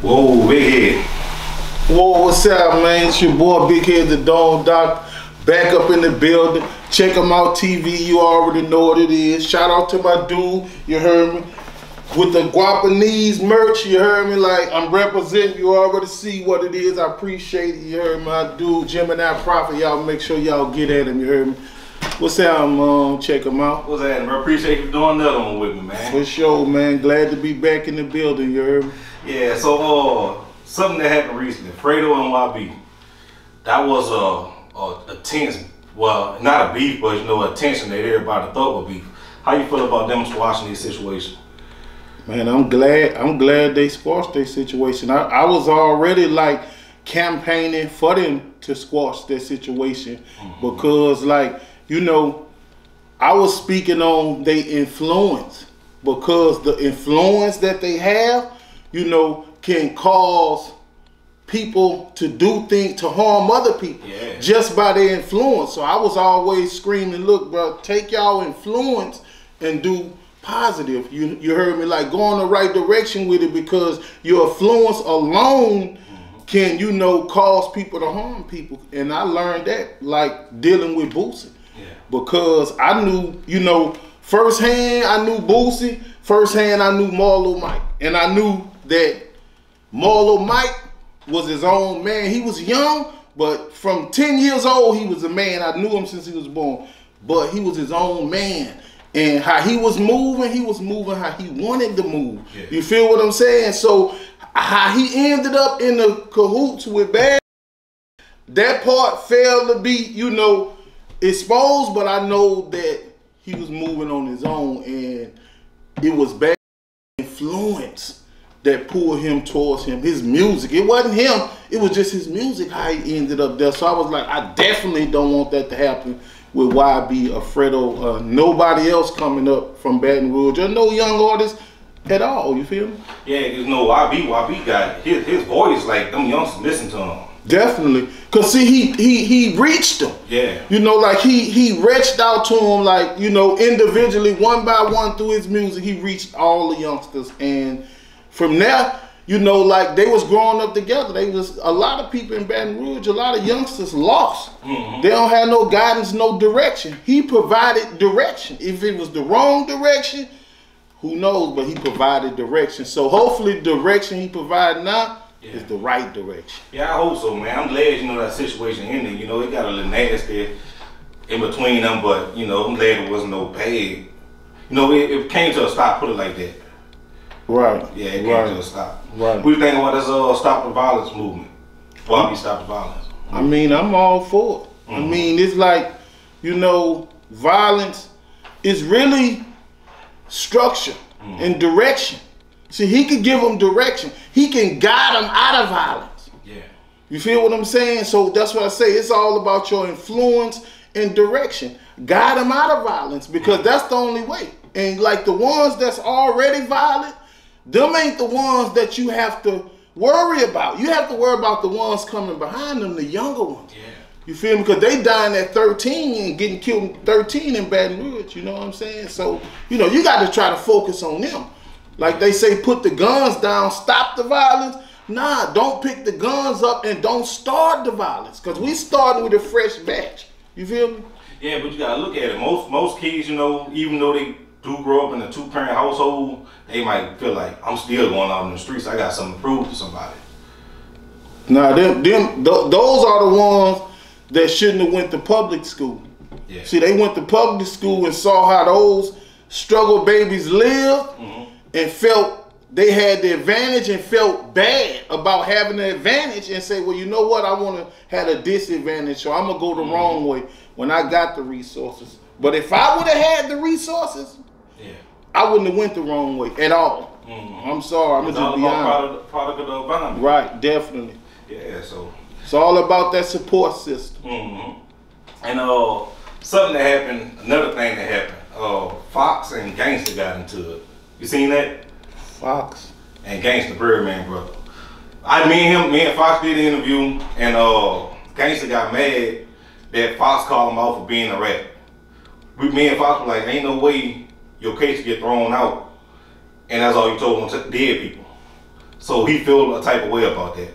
Whoa, big head. Whoa, what's up, man? It's your boy Big Head the Dome Doc, back up in the building. Check him out, TV. You already know what it is. Shout out to my dude, you heard me, with the Guapanese merch, you heard me. Like, I'm representing, you already see what it is. I appreciate it, you heard me. My dude, Gemini Prophet, y'all make sure y'all get at him, you heard me. What's up, check him out. What's that, bro? Appreciate you doing that one with me, man. For sure, man. Glad to be back in the building, you heard me. Yeah, so something that happened recently, Fredo and YB. That was a tense, well, not a beef, but you know, a tension that everybody thought would be. How you feel about them squashing this situation? Man, I'm glad they squashed their situation. I was already like campaigning for them to squash their situation because, like, you know, I was speaking on their influence, because the influence that they have, you know, can cause people to do things to harm other people just by their influence. So I was always screaming, look, bro, take y'all influence and do positive. You heard me, like, go in the right direction with it, because your influence alone can, you know, cause people to harm people. And I learned that, like, dealing with Boosie. Because I knew, you know, firsthand I knew Boosie, firsthand I knew Marlo Mike. And I knew that Marlo Mike was his own man. He was young, but from 10 years old, he was a man. I knew him since he was born. But he was his own man. And how he was moving how he wanted to move. Yeah. You feel what I'm saying? So how he ended up in the cahoots with Bad, that part failed to be, you know, exposed, but I know that he was moving on his own, and it was Bad influence that pulled him towards him. His music, it wasn't him, it was just his music, how he ended up there. So I was like, I definitely don't want that to happen with YB or Fredo, nobody else coming up from Baton Rouge, or no young artists at all, you feel me? Yeah, you know, YB got his voice, like, them youngsters listen to him. Definitely, cause see, he reached them. Yeah. You know, like he reached out to them, like, you know, individually, one by one, through his music. He reached all the youngsters, and from there, you know, like, they was growing up together. They was a lot of people in Baton Rouge, a lot of youngsters lost. They don't have no guidance, no direction. He provided direction. If it was the wrong direction, who knows? But he provided direction. So hopefully, the direction he provided now is the right direction. Yeah, I hope so, man. I'm glad, you know, that situation ended. You know, it got a little nasty in between them, but, you know, I'm glad there wasn't no paid. You know, it came to a stop, put it like that. Right. Yeah, it came to a stop. Right. What do you think about this Stop the Violence movement? Why we stop the violence? I mean, I'm all for it. I mean, it's like, you know, violence is really structure and direction. See, he can give them direction. He can guide them out of violence. Yeah. You feel what I'm saying? So that's what I say. It's all about your influence and direction. Guide them out of violence, because that's the only way. And like the ones that's already violent, them ain't the ones that you have to worry about. You have to worry about the ones coming behind them, the younger ones. Yeah. You feel me? Because they dying at 13 and getting killed at 13 in Baton Rouge. You know what I'm saying? So, you know, you got to try to focus on them. Like they say, put the guns down, stop the violence. Nah, don't pick the guns up and don't start the violence, because we starting with a fresh batch. You feel me? Yeah, but you gotta look at it. Most kids, you know, even though they do grow up in a two-parent household, they might feel like, I'm still going out in the streets. I got something to prove to somebody. Nah, those are the ones that shouldn't have went to public school. Yeah. See, they went to public school and saw how those struggle babies lived, and felt they had the advantage and felt bad about having the advantage, and say, well, you know what, I want to have a disadvantage, so I'm going to go the wrong way when I got the resources. But if I would have had the resources, I wouldn't have went the wrong way at all. I'm sorry, I'm going to just be honest. Product of the environment. Right, definitely. Yeah, so. It's all about that support system. And something that happened, another thing that happened, Fox and Gangsta got into it. You seen that? Fox and Gangsta, Birdman brother. Me and Fox did an interview, and Gangsta got mad that Fox called him out for being a rapper. Me and Fox were like, ain't no way your case get thrown out, and that's all you told him to dead people. So he feel a type of way about that.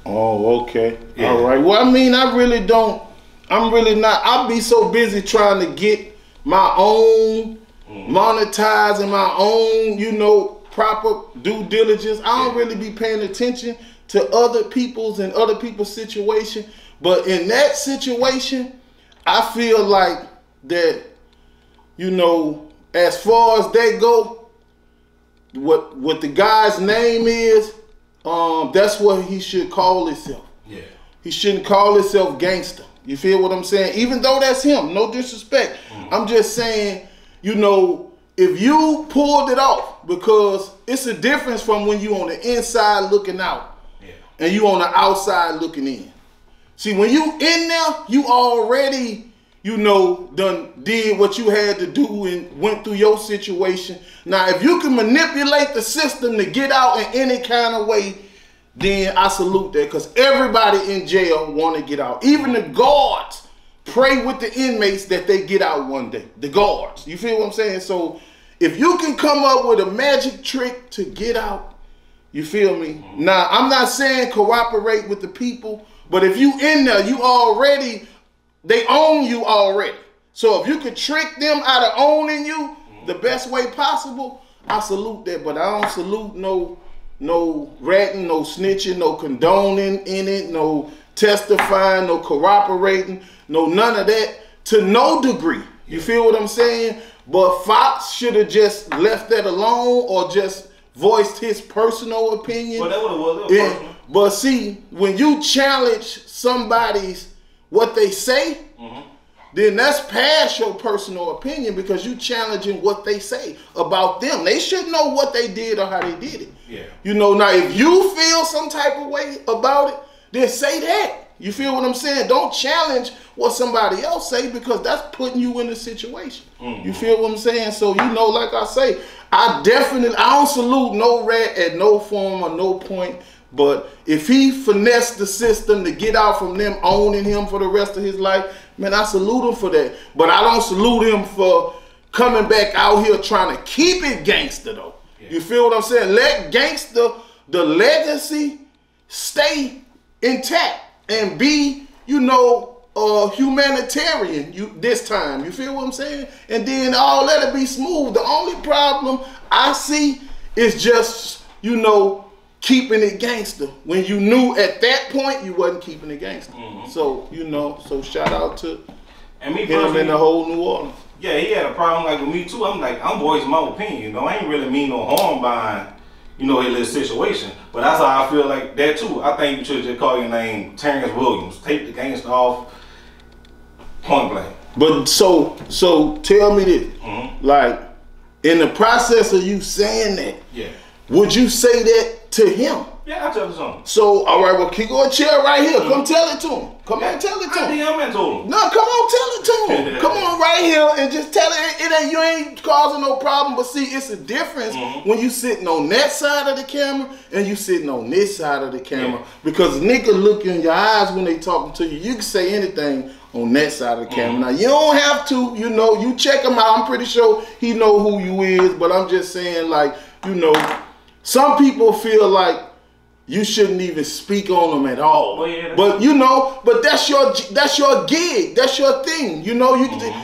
Oh, okay. Yeah. All right. Well, I mean, I really don't. I'm really not. I'll be so busy trying to get my own monetizing my own, you know, proper due diligence. I don't really be paying attention to other people's and other people's situation. But in that situation, I feel like that, you know, as far as they go, what the guy's name is, that's what he should call himself. Yeah. He shouldn't call himself gangster. You feel what I'm saying? Even though that's him, no disrespect. I'm just saying, you know, if you pulled it off, because it's a difference from when you on the inside looking out and you on the outside looking in. See, when you in there, you already, you know, done did what you had to do and went through your situation. Now, if you can manipulate the system to get out in any kind of way, then I salute that, because everybody in jail want to get out. Even the guards pray with the inmates that they get out one day. The guards. You feel what I'm saying? So if you can come up with a magic trick to get out, you feel me? Now, I'm not saying cooperate with the people, but if you in there, you already, they own you already. So if you could trick them out of owning you the best way possible, I salute that. But I don't salute no ratting, no snitching, no condoning in it, no testifying, no cooperating, no none of that, to no degree. You feel what I'm saying? But Fox should have just left that alone, or just voiced his personal opinion. Well, that would have was personal. But see, when you challenge somebody's what they say, then that's past your personal opinion, because you challenging what they say about them. They should know what they did or how they did it. Yeah. You know, now if you feel some type of way about it, then say that. You feel what I'm saying? Don't challenge what somebody else say, because that's putting you in a situation. You feel what I'm saying? So, you know, like I say, I don't salute no rat at no form or no point. But if he finessed the system to get out from them owning him for the rest of his life, man, I salute him for that. But I don't salute him for coming back out here trying to keep it gangster, though. Yeah. You feel what I'm saying? Let gangster, the legacy, stay intact and be, you know, humanitarian this time. You feel what I'm saying? And then all that'll be smooth. The only problem I see is just, you know, keeping it gangster when you knew at that point you wasn't keeping it gangster. So, you know, so shout out to him and the whole New Orleans. Yeah, he had a problem like with me too. I'm voicing my opinion, you know. I ain't really mean no harm behind, you know, his little situation. But that's how I feel like that too. I think you should just call your name Terrence Williams. Take the gangster off, point blank. But so tell me this. Like, in the process of you saying that, would you say that to him? Yeah, I tell him something. So, all right, well, keep going, chill right here. Come tell it to him. Come on, tell it to him. I told him. No, come on, tell it to him. Come on right here and just tell it. You ain't causing no problem. But see, it's a difference when you sitting on that side of the camera and you sitting on this side of the camera. Because nigga look in your eyes when they talking to you. You can say anything on that side of the camera. Now, you don't have to, you know, you check him out. I'm pretty sure he know who you is. But I'm just saying, like, you know, some people feel like you shouldn't even speak on them at all. Well, yeah, but you know, but that's your gig, that's your thing. You know,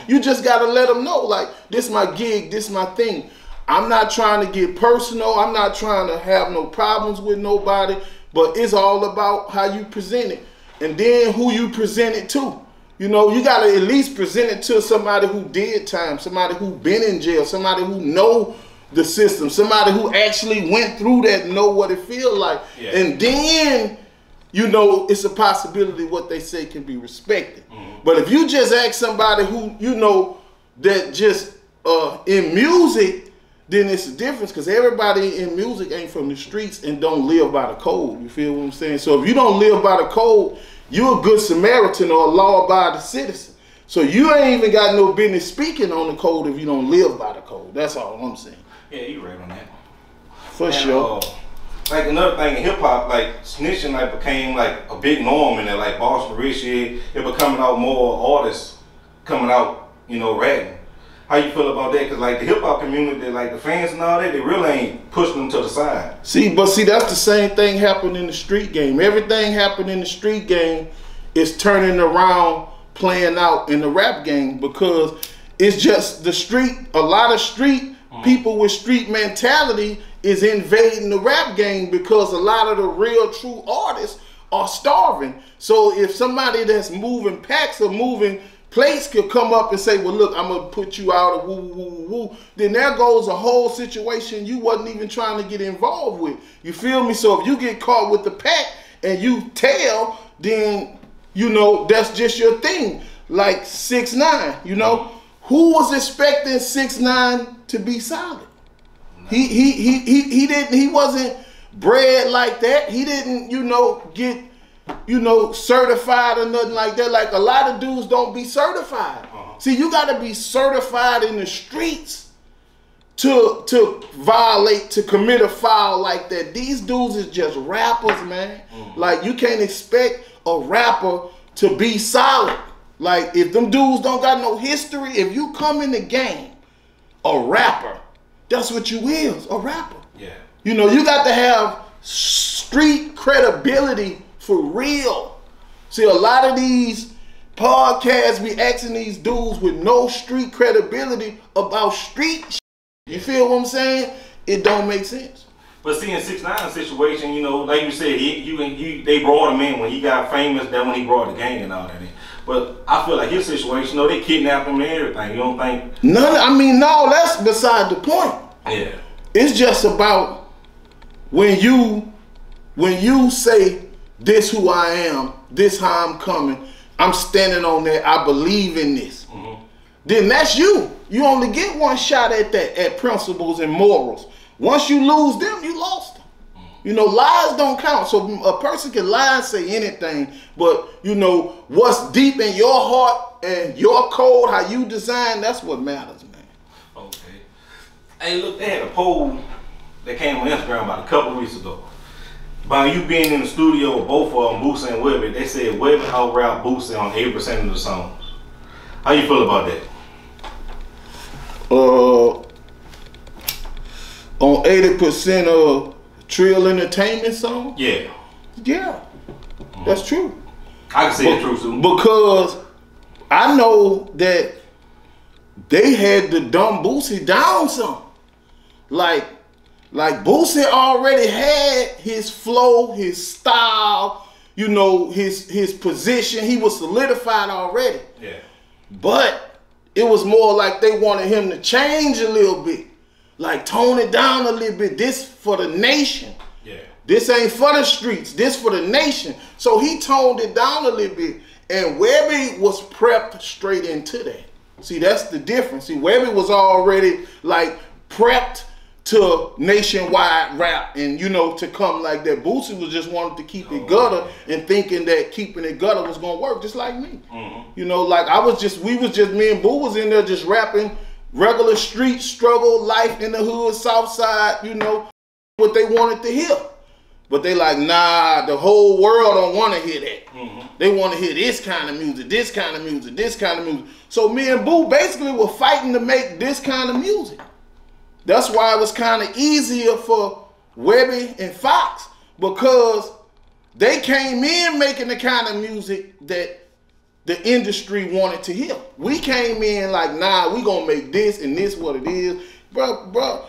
you just gotta let them know, like, this my gig, this my thing. I'm not trying to get personal. I'm not trying to have no problems with nobody. But it's all about how you present it, and then who you present it to. You know, you gotta at least present it to somebody who did time, somebody who been in jail, somebody who know the system, somebody who actually went through that, know what it feel like. And then, you know, it's a possibility what they say can be respected. But if you just ask somebody who, you know, that just in music, then it's a difference, because everybody in music ain't from the streets and don't live by the code. You feel what I'm saying? So if you don't live by the code, you're a good Samaritan or a law-abiding citizen. So you ain't even got no business speaking on the code if you don't live by the code. That's all I'm saying. Yeah, you right on that. For sure. Like another thing in hip hop, like snitching like became like a big norm in there. Like Boss Marisha, it becoming out more artists coming out, you know, rapping. How you feel about that? Cause like the hip hop community, like the fans and all that, they really ain't pushing them to the side. See, that's the same thing happened in the street game. Everything happened in the street game is turning around, playing out in the rap game, because it's just the street. A lot of street people with street mentality is invading the rap game, because a lot of the real true artists are starving. So if somebody that's moving packs or moving plates could come up and say, well, look, I'm gonna put you out of woo, woo, woo, woo, then there goes a whole situation you wasn't even trying to get involved with. You feel me? So if you get caught with the pack and you tell, then, you know, that's just your thing. Like 6ix9ine, you know, who was expecting 6ix9ine to be solid? He didn't, he wasn't bred like that. He didn't, you know, get, you know, certified or nothing like that. Like a lot of dudes don't be certified. See, you got to be certified in the streets to violate, to commit a foul like that. These dudes is just rappers, man. Like you can't expect a rapper to be solid. Like if them dudes don't got no history, if you come in the game, a rapper, that's what you is, a rapper. Yeah. You know, you got to have street credibility for real. See, a lot of these podcasts be asking these dudes with no street credibility about street shit. You feel what I'm saying? It don't make sense. But see, in 6ix9ine's situation, you know, like you said, they brought him in when he got famous. That when he brought the gang and all that in. But I feel like his situation, you know, they kidnapped him and everything. You don't think? None. I mean, no, that's beside the point. Yeah. It's just about when you say, this who I am, this how I'm coming, I'm standing on that, I believe in this. Then that's you. You only get one shot at that, at principles and morals. Once you lose them, you lost them. You know, lies don't count. So a person can lie and say anything, but you know, what's deep in your heart and your code, how you design, that's what matters, man. Okay. Hey, look, they had a poll that came on Instagram about a couple weeks ago. By you being in the studio with both of them, Boosie and Webbie, they said Webbie out-rap Boosie on 80% of the songs. How you feel about that? On 80% of Trill Entertainment songs? Yeah. Yeah, that's true. I can say it's true too. Because I know that they had to dumb Boosie down some. Like Boosie already had his flow, his style, you know, his position. He was solidified already. Yeah. But it was more like they wanted him to change a little bit. Like tone it down a little bit. This for the nation. Yeah. This ain't for the streets. This for the nation. So he toned it down a little bit. And Webbie was prepped straight into that. See, that's the difference. See, Webbie was already like prepped to nationwide rap and, you know, to come like that. Boosie was just wanted to keep it gutter and thinking that keeping it gutter was gonna work, just like me. You know, like we was just, me and Boo was in there just rapping regular street struggle, life in the hood, south side, you know, what they wanted to hear. But they like, nah, the whole world don't want to hear that. They want to hear this kind of music, this kind of music, this kind of music. So me and Boo basically were fighting to make this kind of music. That's why it was kind of easier for Webbie and Fox, because they came in making the kind of music that the industry wanted to hear. We came in like, nah, we gonna make this and this what it is. Bro,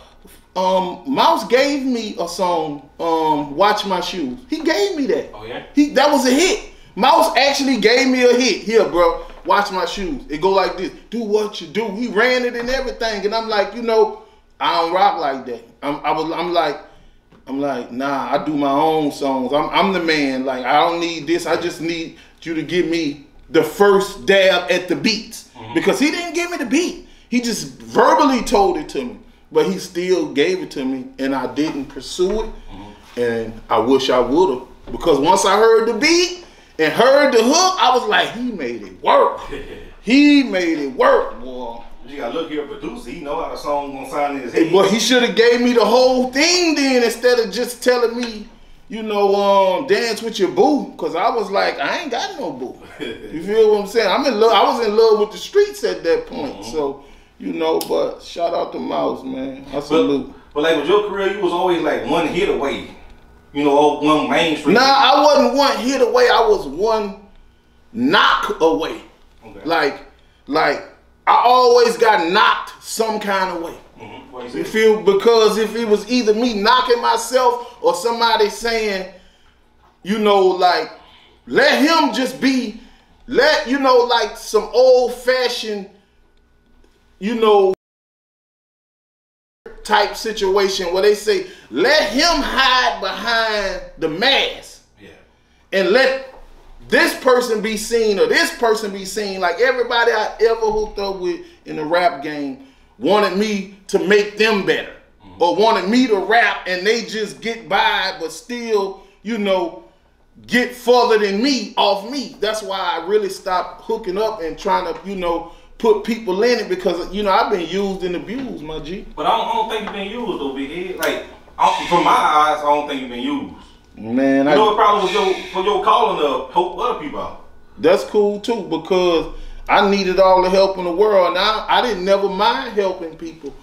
Mouse gave me a song, Watch My Shoes. He gave me that. Oh yeah? That was a hit. Mouse actually gave me a hit. Here, bro, watch my shoes. It go like this, do what you do. He ran it and everything. And I'm like, you know, I don't rock like that. I'm like, nah, I do my own songs. I'm the man. Like, I don't need this. I just need you to give me the first dab at the beats. Because he didn't give me the beat. He just verbally told it to me. But he still gave it to me, and I didn't pursue it. And I wish I would have. Because once I heard the beat and heard the hook, I was like, he made it work. He made it work, boy. You gotta look here, producer. He know how the song gonna sound in his head. Well, he should have gave me the whole thing then, instead of just telling me, you know, dance with your boo. Cause I was like, I ain't got no boo. You feel what I'm saying? I'm in love. I was in love with the streets at that point. So, You know, but shout out to Mouse, man. I salute. But like with your career, you was always like one hit away. You know, one mainstream. Nah, I wasn't one hit away. I was one knock away. Okay. Like I always got knocked some kind of way. Mm-hmm. You feel? Because if it was either me knocking myself or somebody saying, you know, like, let him just be, you know, like some old fashioned, you know, type situation where they say, let him hide behind the mask. Yeah. And let this person be seen or this person be seen. Like everybody I ever hooked up with in the rap game wanted me to make them better. Mm-hmm. Or wanted me to rap and they just get by but still, you know, get further than me off me. That's why I really stopped hooking up and trying to, you know, put people in it because, you know, I've been used and abused, my G. But I don't think you've been used though, big head. Like, from my eyes, I don't think you've been used. Man, you know what problem was for your calling to help other people out. That's cool too because I needed all the help in the world. Now I didn't never mind helping people,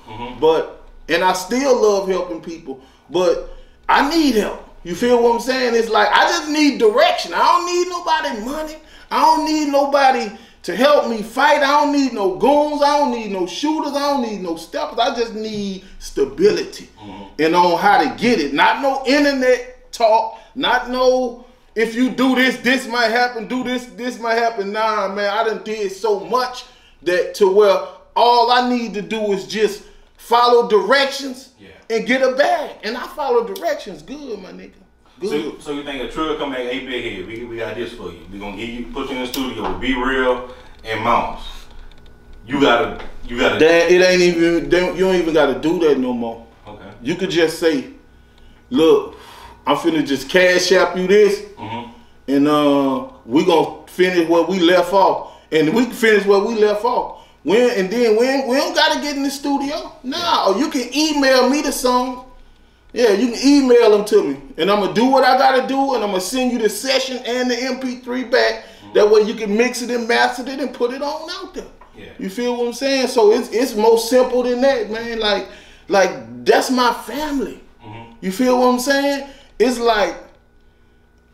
and I still love helping people. But I need help. You feel what I'm saying? It's like I just need direction. I don't need nobody money. I don't need nobody to help me fight. I don't need no goons. I don't need no shooters. I don't need no steppers. I just need stability and on how to get it. Not no internet talk. Not no if you do this, this might happen. Do this, this might happen. Nah, man, I done did so much that to where all I need to do is just follow directions and get a bag. And I follow directions good, my nigga. Good. So you think a Trill come back, hey, big head, we got this for you. We gonna give you, put you in the studio with Be Real and Mouse. You gotta. That it ain't even. You don't even gotta do that no more. Okay. You could just say, look, I'm finna just cash app you this, and we gonna finish where we left off, and we can finish where we left off. And then we don't gotta get in the studio. No, you can email me the song. Yeah, you can email them to me, and I'm gonna do what I gotta do, and I'm gonna send you the session and the MP3 back. That way you can mix it and master it and put it on out there. Yeah. You feel what I'm saying? So it's more simple than that, man. Like that's my family. You feel what I'm saying? It's like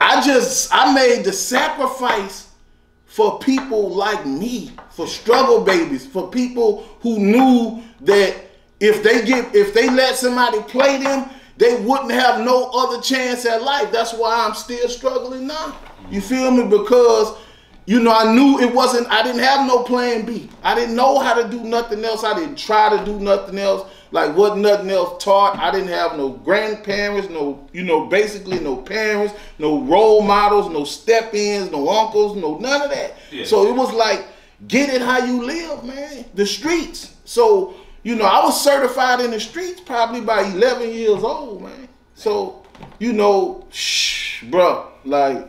I made the sacrifice for people like me, for struggle babies, for people who knew that if they let somebody play them, they wouldn't have no other chance at life. That's why I'm still struggling now. You feel me? Because, you know, I knew I didn't have no plan B. I didn't know how to do nothing else. I didn't try to do nothing else. Like what nothing else taught. I didn't have no grandparents, no, you know, basically no parents, no role models, no step-ins, no uncles, no none of that. Yeah. So it was like, get it how you live, man. The streets. So, you know, I was certified in the streets probably by 11 years old, man. So, you know, bro, like,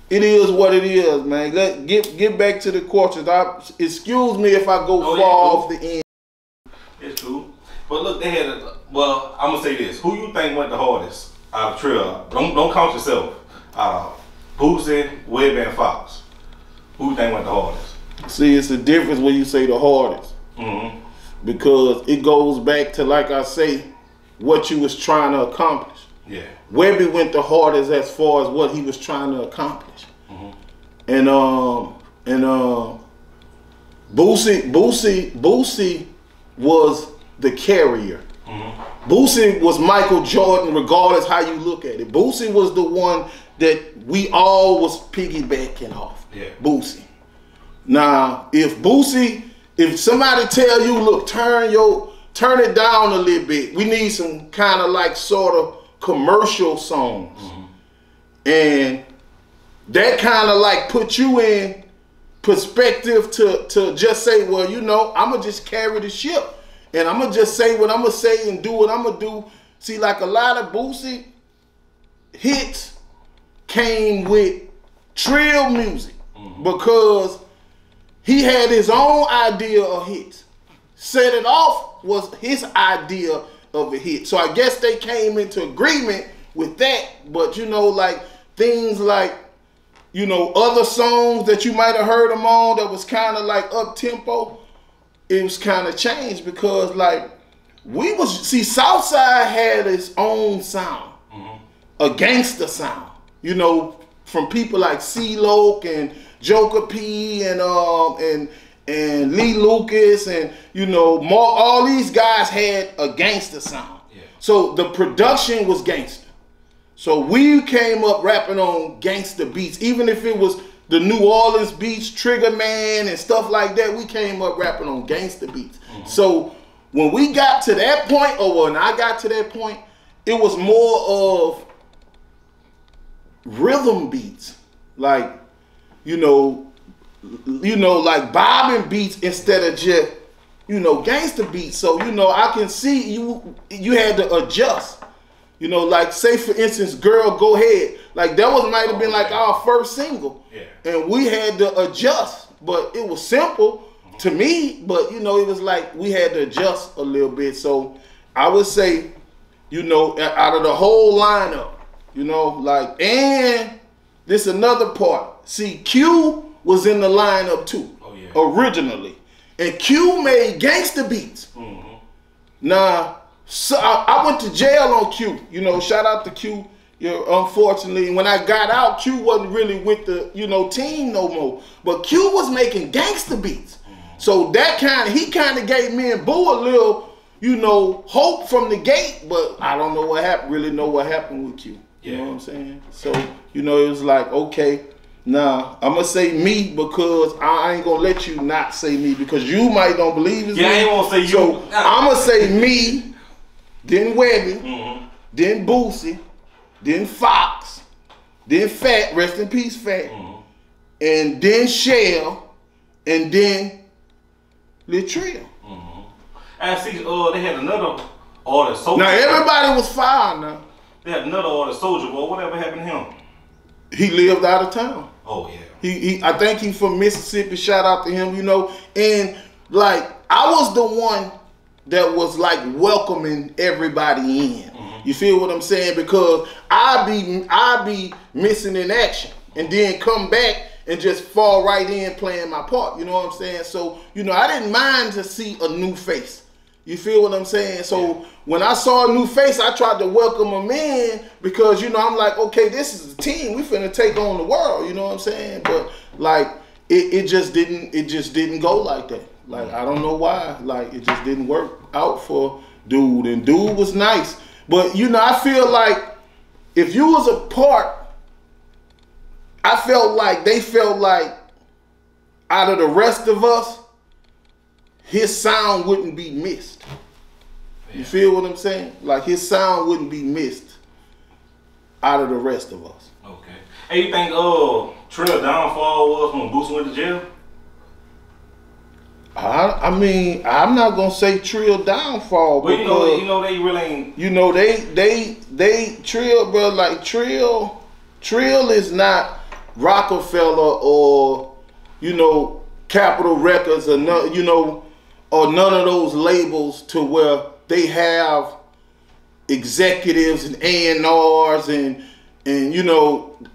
it is what it is, man. Get back to the questions. Excuse me if I go far off the end. It's true. But look, they had well, I'm gonna say this. Who you think went the hardest out of Trill? Don't count yourself. Boosie, Webb, and Fox. Who you think went the hardest? See, it's the difference when you say the hardest. Because it goes back to, like I say, what you was trying to accomplish. Yeah. Webby went the hardest as far as what he was trying to accomplish. And Boosie was the carrier. Boosie was Michael Jordan, regardless how you look at it. Boosie was the one that we all was piggybacking off. Yeah. Boosie. Now, if somebody tell you, look, turn it down a little bit. We need some kind of like sort of commercial songs. And that kind of like put you in perspective to just say, well, you know, I'm going to just carry the ship. And I'm going to just say what I'm going to say and do what I'm going to do. See, like a lot of Boosie hits came with Trill music because he had his own idea of hits. Set It Off was his idea of a hit. So I guess they came into agreement with that. But, you know, like things like, you know, other songs that you might have heard them on that was kind of like up-tempo, it was kind of changed because like Southside had its own sound, a gangster sound, you know, from people like C-Loc and Joker P and Lee Lucas and you know all these guys had a gangster sound. Yeah. So the production was gangster. So we came up rapping on gangster beats, even if it was the New Orleans beats, Trigger Man and stuff like that. We came up rapping on gangster beats. So when we got to that point, or when I got to that point, it was more of rhythm beats, like you know, like bobbing beats instead of just gangster beats. So you know, I can see you had to adjust. You know, like say for instance, Girl Go Ahead, like that might have been like our first single, and we had to adjust, but it was simple to me, but you know, it was like we had to adjust a little bit. So I would say, you know, out of the whole lineup, you know, like, and this another part. See, Q was in the lineup too, originally, and Q made gangster beats. Now, so I went to jail on Q. You know, shout out to Q. Unfortunately, when I got out, Q wasn't really with the team no more. But Q was making gangster beats. So that he kind of gave me and Boo a little, hope from the gate. But I don't know what happened. Really know what happened with Q. You know what I'm saying? So it was like, okay, now I'm gonna say me because I ain't gonna let you not say me because you might don't believe it's me. I ain't gonna say you. So I'm gonna say me. Then Webby, then Boosie, then Fox, then Fat, rest in peace, Fat, and then Shell, and then Latrell. I see. They had another artist. Soldier. Now everybody was fired. Now they had another artist, Soldier Boy. Whatever happened to him? He lived out of town. Oh yeah. He I think he from Mississippi. Shout out to him. And like I was the one that was like welcoming everybody in. You feel what I'm saying? Because I be missing in action and then come back and just fall right in playing my part. You know what I'm saying? So, I didn't mind to see a new face. You feel what I'm saying? So when I saw a new face, I tried to welcome them in because, I'm like, okay, this is a team. We finna take on the world. You know what I'm saying? But like, it just didn't go like that. Like, I don't know why. Like, it just didn't work out for Dude. And Dude was nice. But, I feel like if you was a part, I felt like they felt like out of the rest of us, his sound wouldn't be missed. You feel what I'm saying? Like, his sound wouldn't be missed out of the rest of us. Okay. Hey, you think Trill downfall was when Boosie went to jail? I mean, I'm not gonna say Trill downfall, but because they really ain't. They Trill, bro. Like Trill is not Rockefeller or Capitol Records or or none of those labels to where they have executives and A&Rs and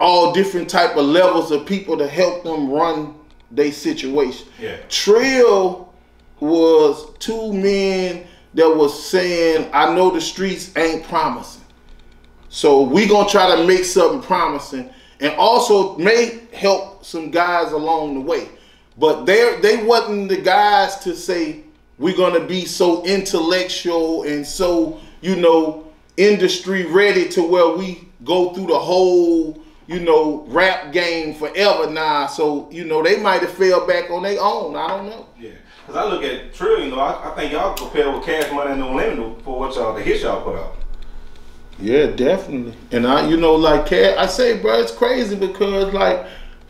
all different type of levels of people to help them run their situation. Yeah. Trill was two men that was saying, I know the streets ain't promising. So we gonna try to make something promising and also may help some guys along the way. But they wasn't the guys to say we're gonna be so intellectual and so, industry ready to where we go through the whole rap game forever now. So, they might have fell back on their own. I don't know. Yeah. Because I look at Trill, I think y'all compare with Cash Money and No Limit for what the hits y'all put out. Yeah, definitely. And like Cash, I say, bro, it's crazy because like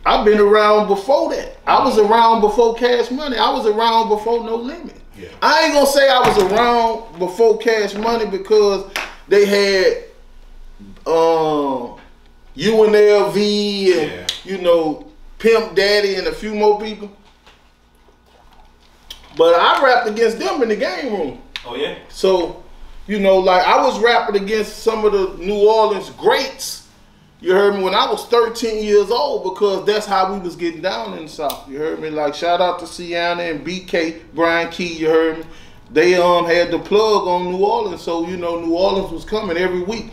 I've been around before that. I was around before Cash Money. I was around before No Limit. Yeah. I ain't gonna say I was around before Cash Money because they had UNLV and Pimp Daddy and a few more people. But I rapped against them in the game room. Oh yeah. So, like I was rapping against some of the New Orleans greats, You heard me? When I was 13 years old, because that's how we was getting down in the South. You heard me? Like, shout out to Sienna and BK, Brian Key, you heard me? They had the plug on New Orleans, so, you know, New Orleans was coming every week.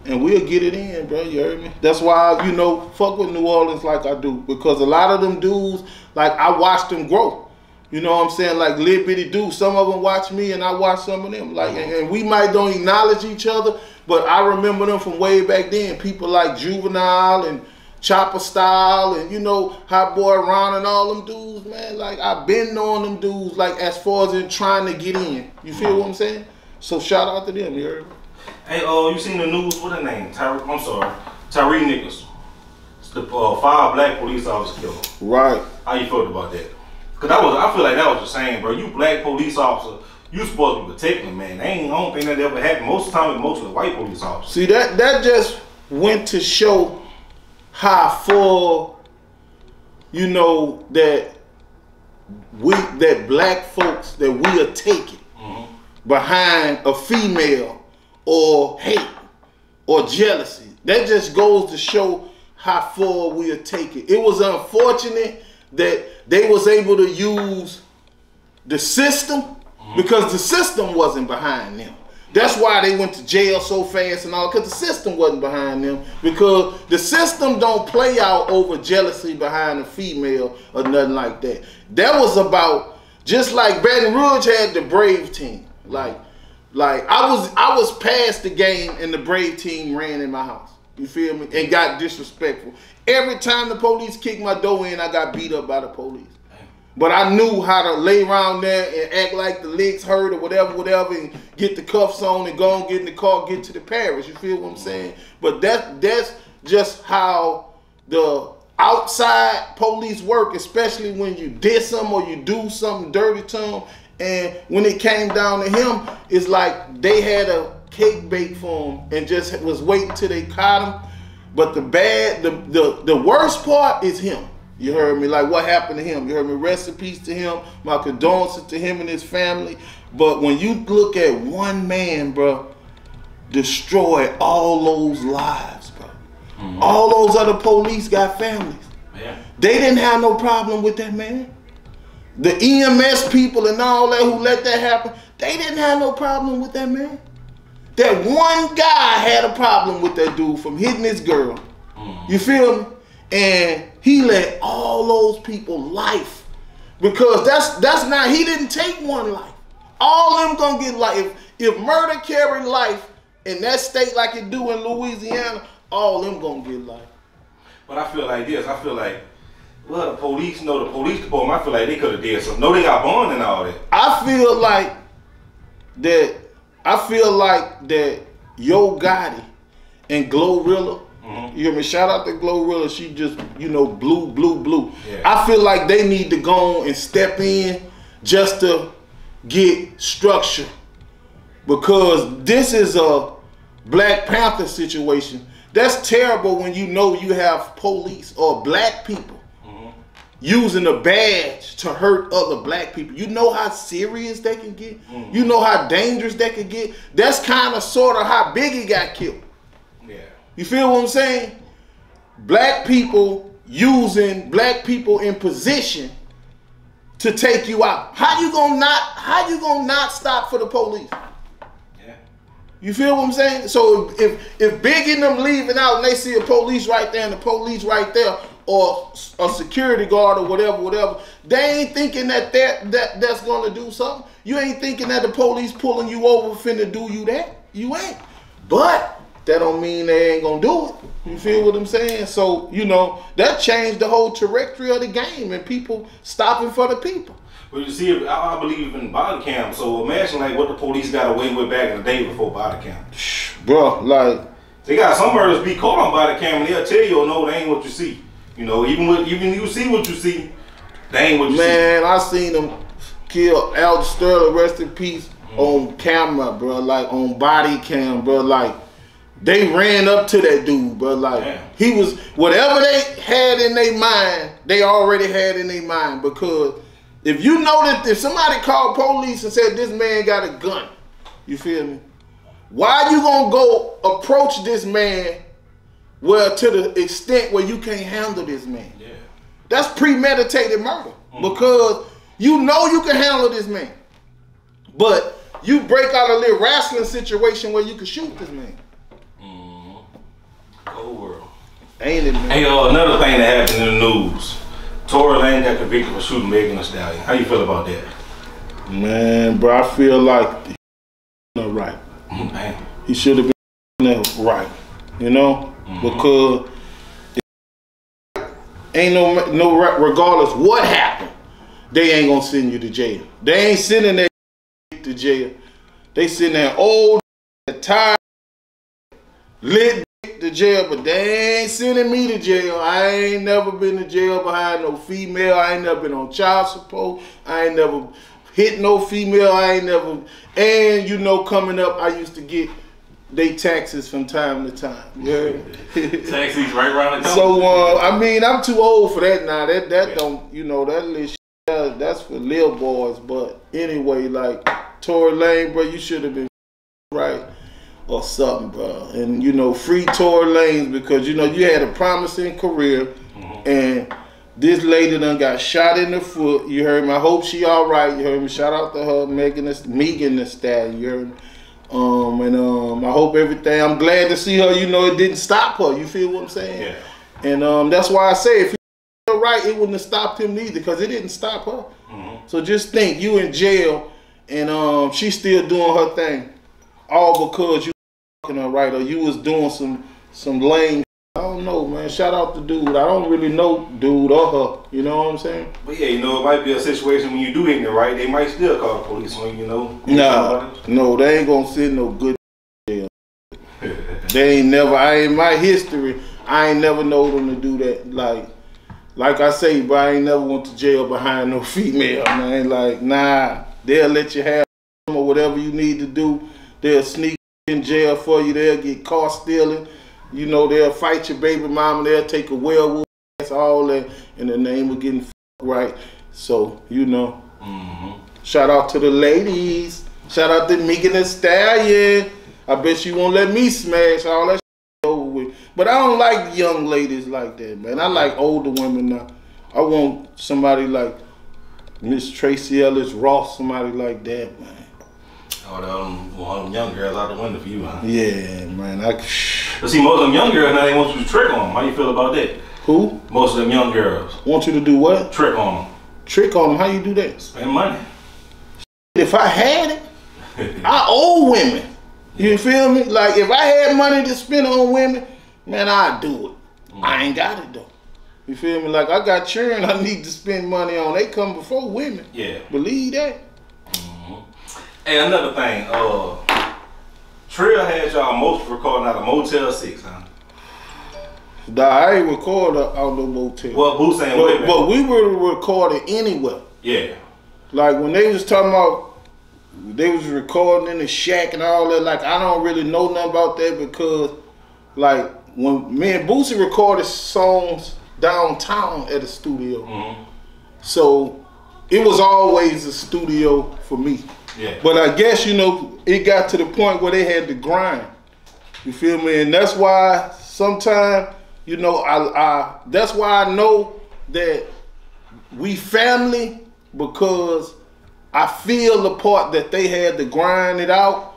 And we'll get it in, bro, you heard me? That's why, you know, fuck with New Orleans like I do. Because a lot of them dudes, like, I watched them grow. You know what I'm saying? Like, little bitty dudes. Some of them watch me and I watch some of them. Like, and we might don't acknowledge each other, but I remember them from way back then. People like Juvenile and Chopper Style and, you know, Hot Boy Ron and all them dudes, man. Like, I've been knowing them dudes, like, as far as in trying to get in. You feel what I'm saying? So shout out to them, you heard me? Hey, you seen the news? What the name? Tyree Nichols. It's the 5 black police officers killed. Right. How you felt about that? Cause I feel like that was the same, bro. You black police officer, you supposed to be protecting them, man. I don't think that ever happened. Most of the time, it's mostly white police officers. See, that just went to show how far, you know, that black folks, that we are taking behind a female or hate or jealousy. That just goes to show how far we are taking. It was unfortunate that they was able to use the system because the system wasn't behind them. That's why they went to jail so fast and all, because the system wasn't behind them. Because the system don't play out over jealousy behind a female or nothing like that. That was about, just like Baton Rouge had the Brave team. Like I was past the game and the Brave team ran in my house. You feel me? And got disrespectful. Every time the police kicked my door in, I got beat up by the police. But I knew how to lay around there and act like the legs hurt or whatever, and get the cuffs on and go and get in the car, get to the parish. You feel what I'm saying? But that's just how the outside police work, especially when you diss them or you do something dirty to them. And when it came down to him, it's like they had a cake baked for him and just was waiting till they caught him. But the worst part is him. You heard me? Like, what happened to him? You heard me? Rest in peace to him. My condolences to him and his family. But when you look at one man, bro, destroy all those lives, bro. All those other police got families. Yeah. They didn't have no problem with that man. The EMS people and all that who let that happen, they didn't have no problem with that man. That one guy had a problem with that dude from hitting his girl. You feel me? And he let all those people life. Because that's not, he didn't take one life. All them gonna get life. If murder carry life in that state like it do in Louisiana, all them gonna get life. But I feel like this, well, the police department, I feel like they could have did something. No, they got bond and all that. I feel like that Yo Gotti and Glorilla, you hear me? Shout out to Glorilla. She just, you know, blue. Yeah. I feel like they need to go and step in just to get structure. Because this is a Black Panther situation. That's terrible when you know you have police or black people using a badge to hurt other black people. You know how serious they can get? You know how dangerous they can get? That's kind of sort of how Biggie got killed. Yeah. You feel what I'm saying? Black people using black people in position to take you out. How you gonna not stop for the police? Yeah. You feel what I'm saying? So if Biggie and them leaving out and they see a police right there and the police right there, or a security guard or whatever, they ain't thinking that's gonna do something. You ain't thinking that the police pulling you over finna do you that. You ain't. But that don't mean they ain't gonna do it. You feel what I'm saying? So, you know, that changed the whole trajectory of the game and people stopping for the people. Well, you see, I believe in body cam. So imagine like what the police got away with back in the day before body cam. Bro, like, they got some murders be caught on body cam and they'll tell you, oh no, they ain't what you see. You know, even you see what you see, they ain't what you see. Man, I seen them kill Al Sterling, rest in peace, on camera, bro. Like on body cam, bro. Like they ran up to that dude, bro. Like he was, whatever they had in their mind, they already had in their mind. Because if you know that if somebody called police and said this man got a gun, you feel me? Why you gonna go approach this man Well, to the extent where you can't handle this man. Yeah. That's premeditated murder. Because you know you can handle this man. But you break out a little wrestling situation where you can shoot this man. Cold world. Ain't it, man? Hey, another thing that happened in the news. Tory Lanez got convicted for shooting Megan Thee Stallion. How you feel about that? Man, bro, I feel like he was right. Man. He should have been right. You know? Because ain't no regardless what happened, they ain't gonna send you to jail. They ain't sending that to jail. They send that old, tired, lit to jail, but they ain't sending me to jail. I ain't never been to jail behind no female. I ain't never been on child support. I ain't never hit no female. I ain't never, and you know, coming up, I used to get they taxes from time to time. Yeah. Taxis right around the corner. So I mean, I'm too old for that now. That don't, you know, that little shit, that's for little boys. But anyway, like Tory Lanez, bro, you should have been right or something, bro. And you know, free Tory Lanez, because you know you had a promising career, and this lady done got shot in the foot. You heard me. I hope she all right. You heard me. Shout out to her, Megan Thee Stallion. You heard me. I hope everything. I'm glad to see her. You know, it didn't stop her. You feel what I'm saying? Yeah. And that's why I say if he was right, it wouldn't have stopped him neither, because it didn't stop her. So just think, you in jail, and she's still doing her thing, all because you fucking her right, or you was doing some lame. I don't know, man. Shout out to dude. I don't really know dude or her. You know what I'm saying? But yeah, you know, it might be a situation when you do hit it right, they might still call the police on you, know. No, they ain't gonna send no good jail. They ain't never. In my history, I ain't never know them to do that. Like I say, bro, I ain't never went to jail behind no female, man. Like, nah, they'll let you have them or whatever you need to do. They'll sneak in jail for you. They'll get caught stealing. You know, they'll fight your baby mama. They'll take a werewolf. That's all that in the name of getting right. So, you know, shout out to the ladies. Shout out to Megan Thee Stallion. I bet you won't let me smash all that shit over with. But I don't like young ladies like that, man. I like older women now. I want somebody like Miss Tracy Ellis Ross, somebody like that, man. Oh, them young girls out the window for you, huh? Yeah, man. But see, most of them young girls now, they want you to trick on them. How you feel about that? Who? Most of them young girls. Want you to do what? Trick on them. Trick on them? How you do that? Spend money. If I had it, I owe women. You feel me? Like, if I had money to spend on women, man, I'd do it. I ain't got it, though. You feel me? Like, I got children I need to spend money on. They come before women. Yeah. Believe that. Hey, another thing. Trill had y'all most recording out of Motel 6, huh? Nah, I ain't recording out no motel. Well, Boots ain't with me. But we were recording anywhere. Yeah. Like, when they was talking about, they was recording in the shack and all that, like, I don't really know nothing about that, because, like, when me and Boosie recorded songs downtown at the studio, so it was always a studio for me. Yeah. But I guess, you know, it got to the point where they had to grind. You feel me? And that's why sometimes, you know, that's why I know that we family, because I feel the part that they had to grind it out,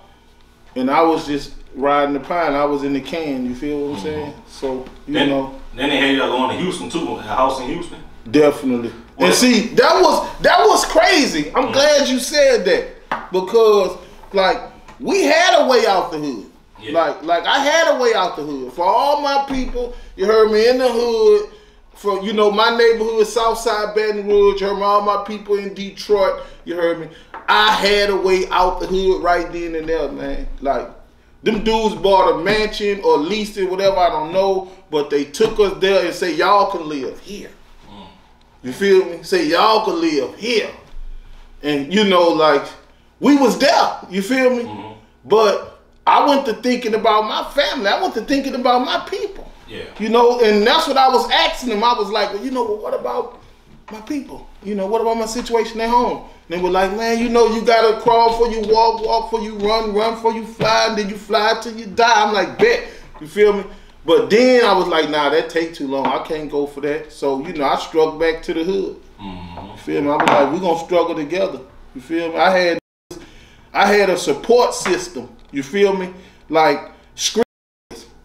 and I was just riding the pine. I was in the can. You feel what I'm saying? So, you know. Then they had y'all going to Houston too, a house in Houston. Definitely. What? And see, that was crazy. I'm glad you said that, because like we had a way out the hood. Yeah. Like I had a way out the hood for all my people. You heard me in the hood. For, you know, my neighborhood, Southside Baton Rouge. You heard me, all my people in Detroit. You heard me. I had a way out the hood right then and there, man. Like, them dudes bought a mansion or leased it, whatever, I don't know. But they took us there and say, y'all can live here. You feel me? Say, y'all can live here. And, you know, like, we was there. You feel me? But I went to thinking about my family. I went to thinking about my people. Yeah. You know, and that's what I was asking them. I was like, well, you know, well, what about my people? You know, what about my situation at home? And they were like, man, you know, you gotta crawl before you walk, walk before you run, run before you fly, and then you fly till you die. I'm like, bet. You feel me? But then I was like, nah, that take too long. I can't go for that. So, you know, I struck back to the hood. You feel me? I was like, we're going to struggle together. You feel me? I had a support system. You feel me? Like,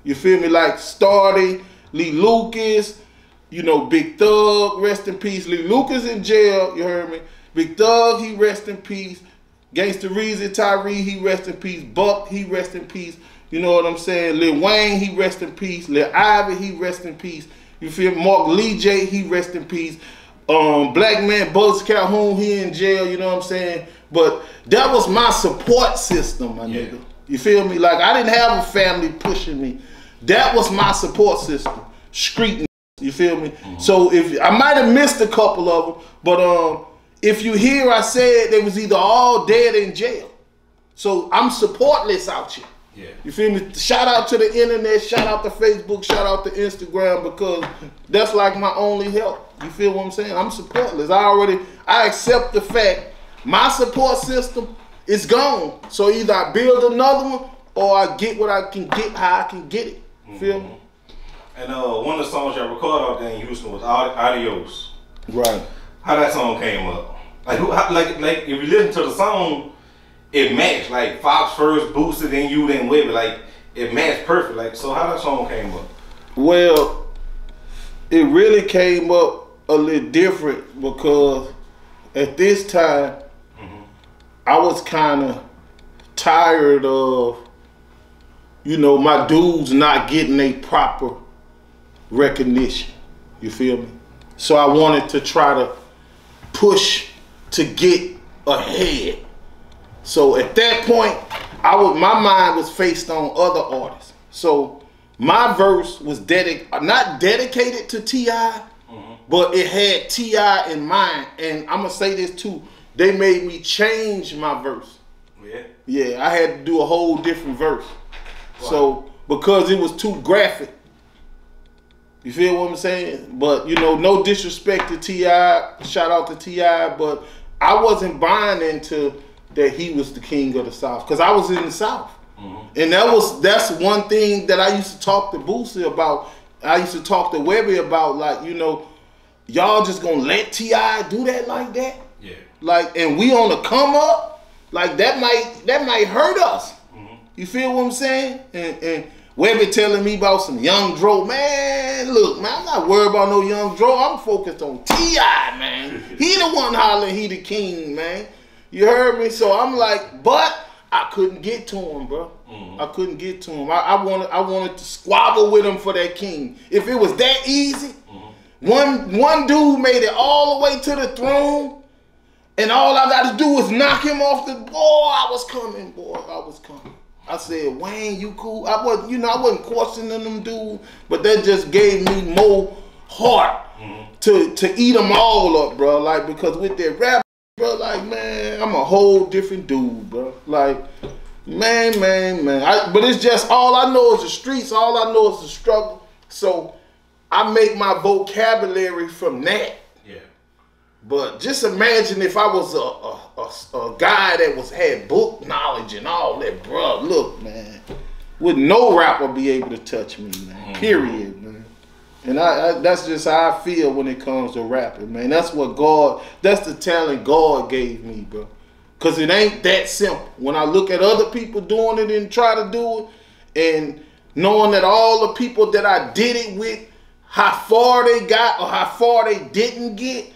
you feel me? Like, Stardy, Lee Lucas, you know, Big Thug, rest in peace. Lee Lucas in jail, you heard me? Big Thug, he rest in peace. Gangsta Reezy, Tyree, he rest in peace. Buck, he rest in peace. You know what I'm saying? Lil Wayne, he rest in peace. Lil Ivy, he rest in peace. You feel me? Mark Lee J, he rest in peace. Black Man Buzz Calhoun, he in jail, you know what I'm saying? But that was my support system, my nigga. You feel me? Like, I didn't have a family pushing me. That was my support system. Street, you feel me? So if I might have missed a couple of them, but if you hear I said they was either all dead in jail. So I'm supportless out here. Yeah. You feel me? Shout out to the internet, shout out to Facebook, shout out to Instagram, because that's like my only help. You feel what I'm saying? I'm supportless. I accept the fact my support system is gone. So either I build another one or I get what I can get, how I can get it. You feel me? And one of the songs y'all recorded out there in Houston was Adios. Right. How that song came up? Like if you listen to the song, it matched. Like Fox first boosted, then you, then Webby. Like it matched perfect. Like, so how that song came up? Well, it really came up a little different because at this time I was kind of tired of, you know, my dudes not getting a proper recognition. You feel me? So I wanted to try to push to get ahead. So at that point, my mind was faced on other artists. So my verse was not dedicated to T.I., but it had T.I. in mind. And I'm gonna say this too, they made me change my verse. Yeah, I had to do a whole different verse. Wow. So because it was too graphic. You feel what I'm saying? But you know, no disrespect to T.I., shout out to T.I., but I wasn't buying into that he was the king of the South, because I was in the South. And that's one thing that I used to talk to Boosie about. I used to talk to Webby about, like, you know, y'all just gonna let T.I. do that like that? Yeah. Like, and we on the come up? Like, that might hurt us. You feel what I'm saying? And Webby telling me about some Young Dro. Man, look, man, I'm not worried about no Young Dro. I'm focused on T.I., man. He the one hollering, he the king, man. You heard me? So I'm like, but I couldn't get to him, bro. I couldn't get to him. I wanted to squabble with him for that king. If it was that easy, one dude made it all the way to the throne, and all I got to do was knock him off the boy. I was coming, boy. I was coming. I said, Wayne, you cool? I wasn't questioning them dude, but that just gave me more heart to eat them all up, bro. Like, because with that rap, bro, like, man, I'm a whole different dude, bro. Like, man. But it's just, all I know is the streets. All I know is the struggle. So I make my vocabulary from that. Yeah. But just imagine if I was a guy that had book knowledge and all that, bro. Look, man, would no rapper be able to touch me, man? Period, man. And that's just how I feel when it comes to rapping, man. That's the talent God gave me, bro. Cause it ain't that simple. When I look at other people doing it and try to do it, and knowing that all the people that I did it with, how far they got or how far they didn't get,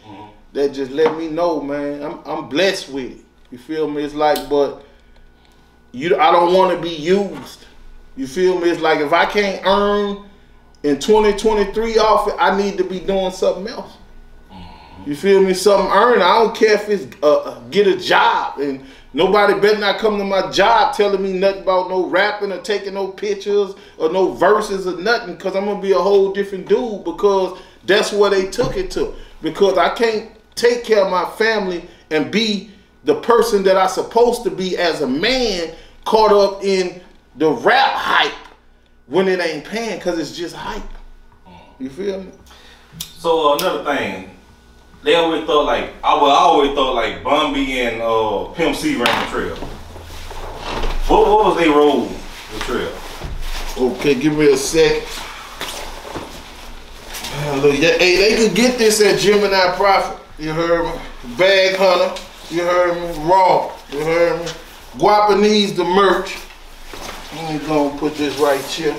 that just let me know, man, I'm blessed with it. You feel me? It's like, but I don't want to be used. You feel me? It's like, if I can't earn in 2023 off it, I need to be doing something else. You feel me? Something earned. I don't care if it's get a job, and nobody better not come to my job telling me nothing about no rapping or taking no pictures or no verses or nothing, because I'm gonna be a whole different dude, because that's where they took it to. Because I can't take care of my family and be the person that I'm supposed to be as a man, caught up in the rap hype when it ain't paying, because it's just hype. You feel me? So another thing, they always thought like, I always thought like Bumby and Pimp C ran the trail. What was their role with Trail? Okay, give me a sec. Man, look, hey, they could get this at Gemini Profit. You heard me? Bag Hunter. You heard me? Raw. You heard me? Guapanese the merch. Let me go and put this right here.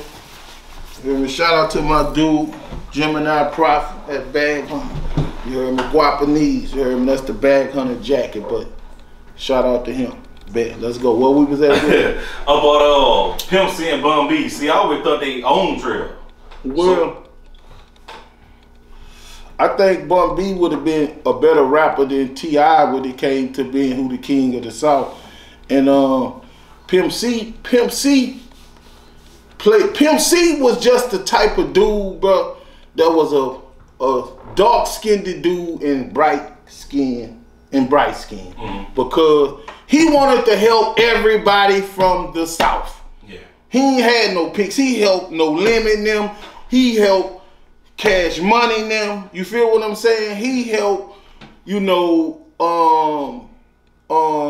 You heard me? Shout out to my dude, Gemini Profit at Bag Hunter. You heard me? Guapanese. You heard me? That's the Bag Hunter jacket, but shout out to him. Bet. Let's go. Where we was at? About Pimp C and Bun B. See, I always thought they owned Trill. Well, I think Bun B would have been a better rapper than T.I. when it came to being who the king of the South. And Pimp C was just the type of dude, bro, that was a dark-skinned dude in bright skin. Because he wanted to help everybody from the South. Yeah. He ain't had no picks. He helped No Limit them. He helped Cash Money them. You feel what I'm saying? He helped, you know,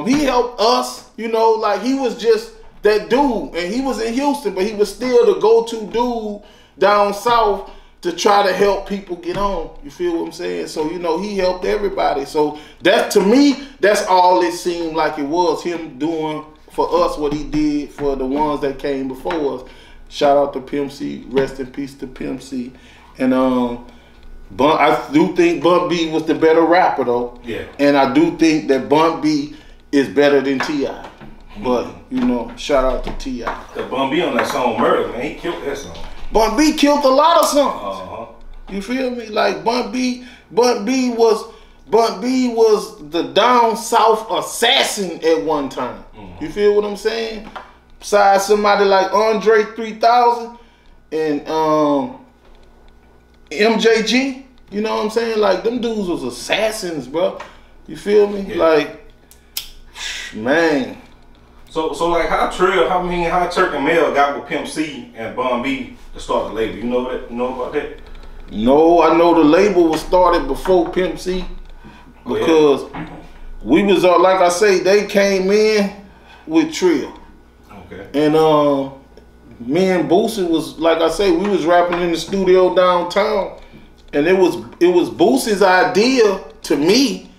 he helped us, you know, like he was just that dude. And he was in Houston, but he was still the go-to dude down south to try to help people get on. You feel what I'm saying? So, you know, he helped everybody. So that, to me, that's all it seemed like it was, him doing for us what he did for the ones that came before us. Shout out to Pimp C. Rest in peace to Pimp C. And I do think Bun B was the better rapper, though. Yeah. And I do think that Bun B is better than T.I. But, you know, shout out to T.I. The Bun B on that song Murder, man, he killed that song. Bun B killed a lot of songs. You feel me? Like Bun B was the down south assassin at one time. You feel what I'm saying? Besides somebody like Andre 3000 and MJG, you know what I'm saying? Like them dudes was assassins, bro. You feel me? Yeah. Like, man. So like how Turk and Mel got with Pimp C and Bun B to start the label. You know that? You know about that? No, I know the label was started before Pimp C because we was like I say, they came in with Trill. Okay. And me and Boosie was, like I say, we was rapping in the studio downtown, and it was Boosie's idea to me.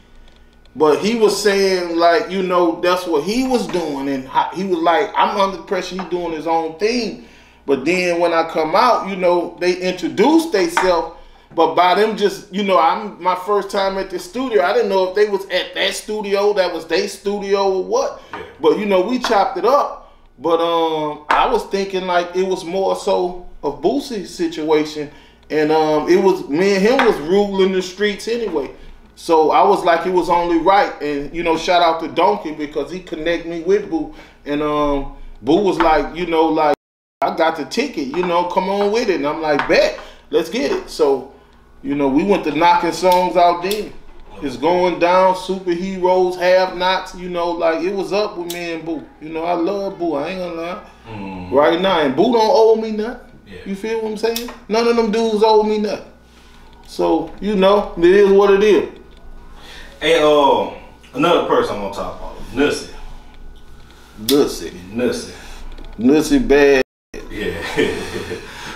But he was saying, like, you know, that's what he was doing. And he was like, I'm under pressure, he doing his own thing. But then when I come out, you know, they introduced themselves. But by them just, you know, my first time at the studio, I didn't know if they was at that studio, that was their studio or what. Yeah. But, you know, we chopped it up. But I was thinking like it was more so of Boosie's situation. And it was, me and him was ruling the streets anyway. So I was like, it was only right. And, you know, shout out to Donkey because he connected me with Boo. And Boo was like, you know, like, I got the ticket, you know, come on with it. And I'm like, bet, let's get it. So, you know, we went to knocking songs out then. It's going down, superheroes, have-nots, you know, like it was up with me and Boo. You know, I love Boo, I ain't gonna lie. Right now, and Boo don't owe me nothing. Yeah. You feel what I'm saying? None of them dudes owe me nothing. So, you know, it is what it is. Hey, another person I'm gonna talk about, Nussie. Nussie bad. Yeah.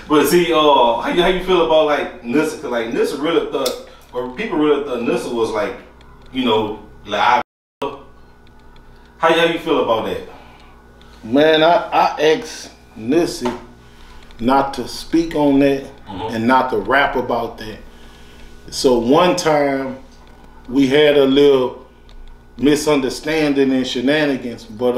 But see, how you feel about like Nussie? Cause like Nussie really thought, or people really thought Nussie was like, you know, live. How you feel about that? Man, I asked Nussie not to speak on that and not to rap about that. So one time we had a little misunderstanding and shenanigans, but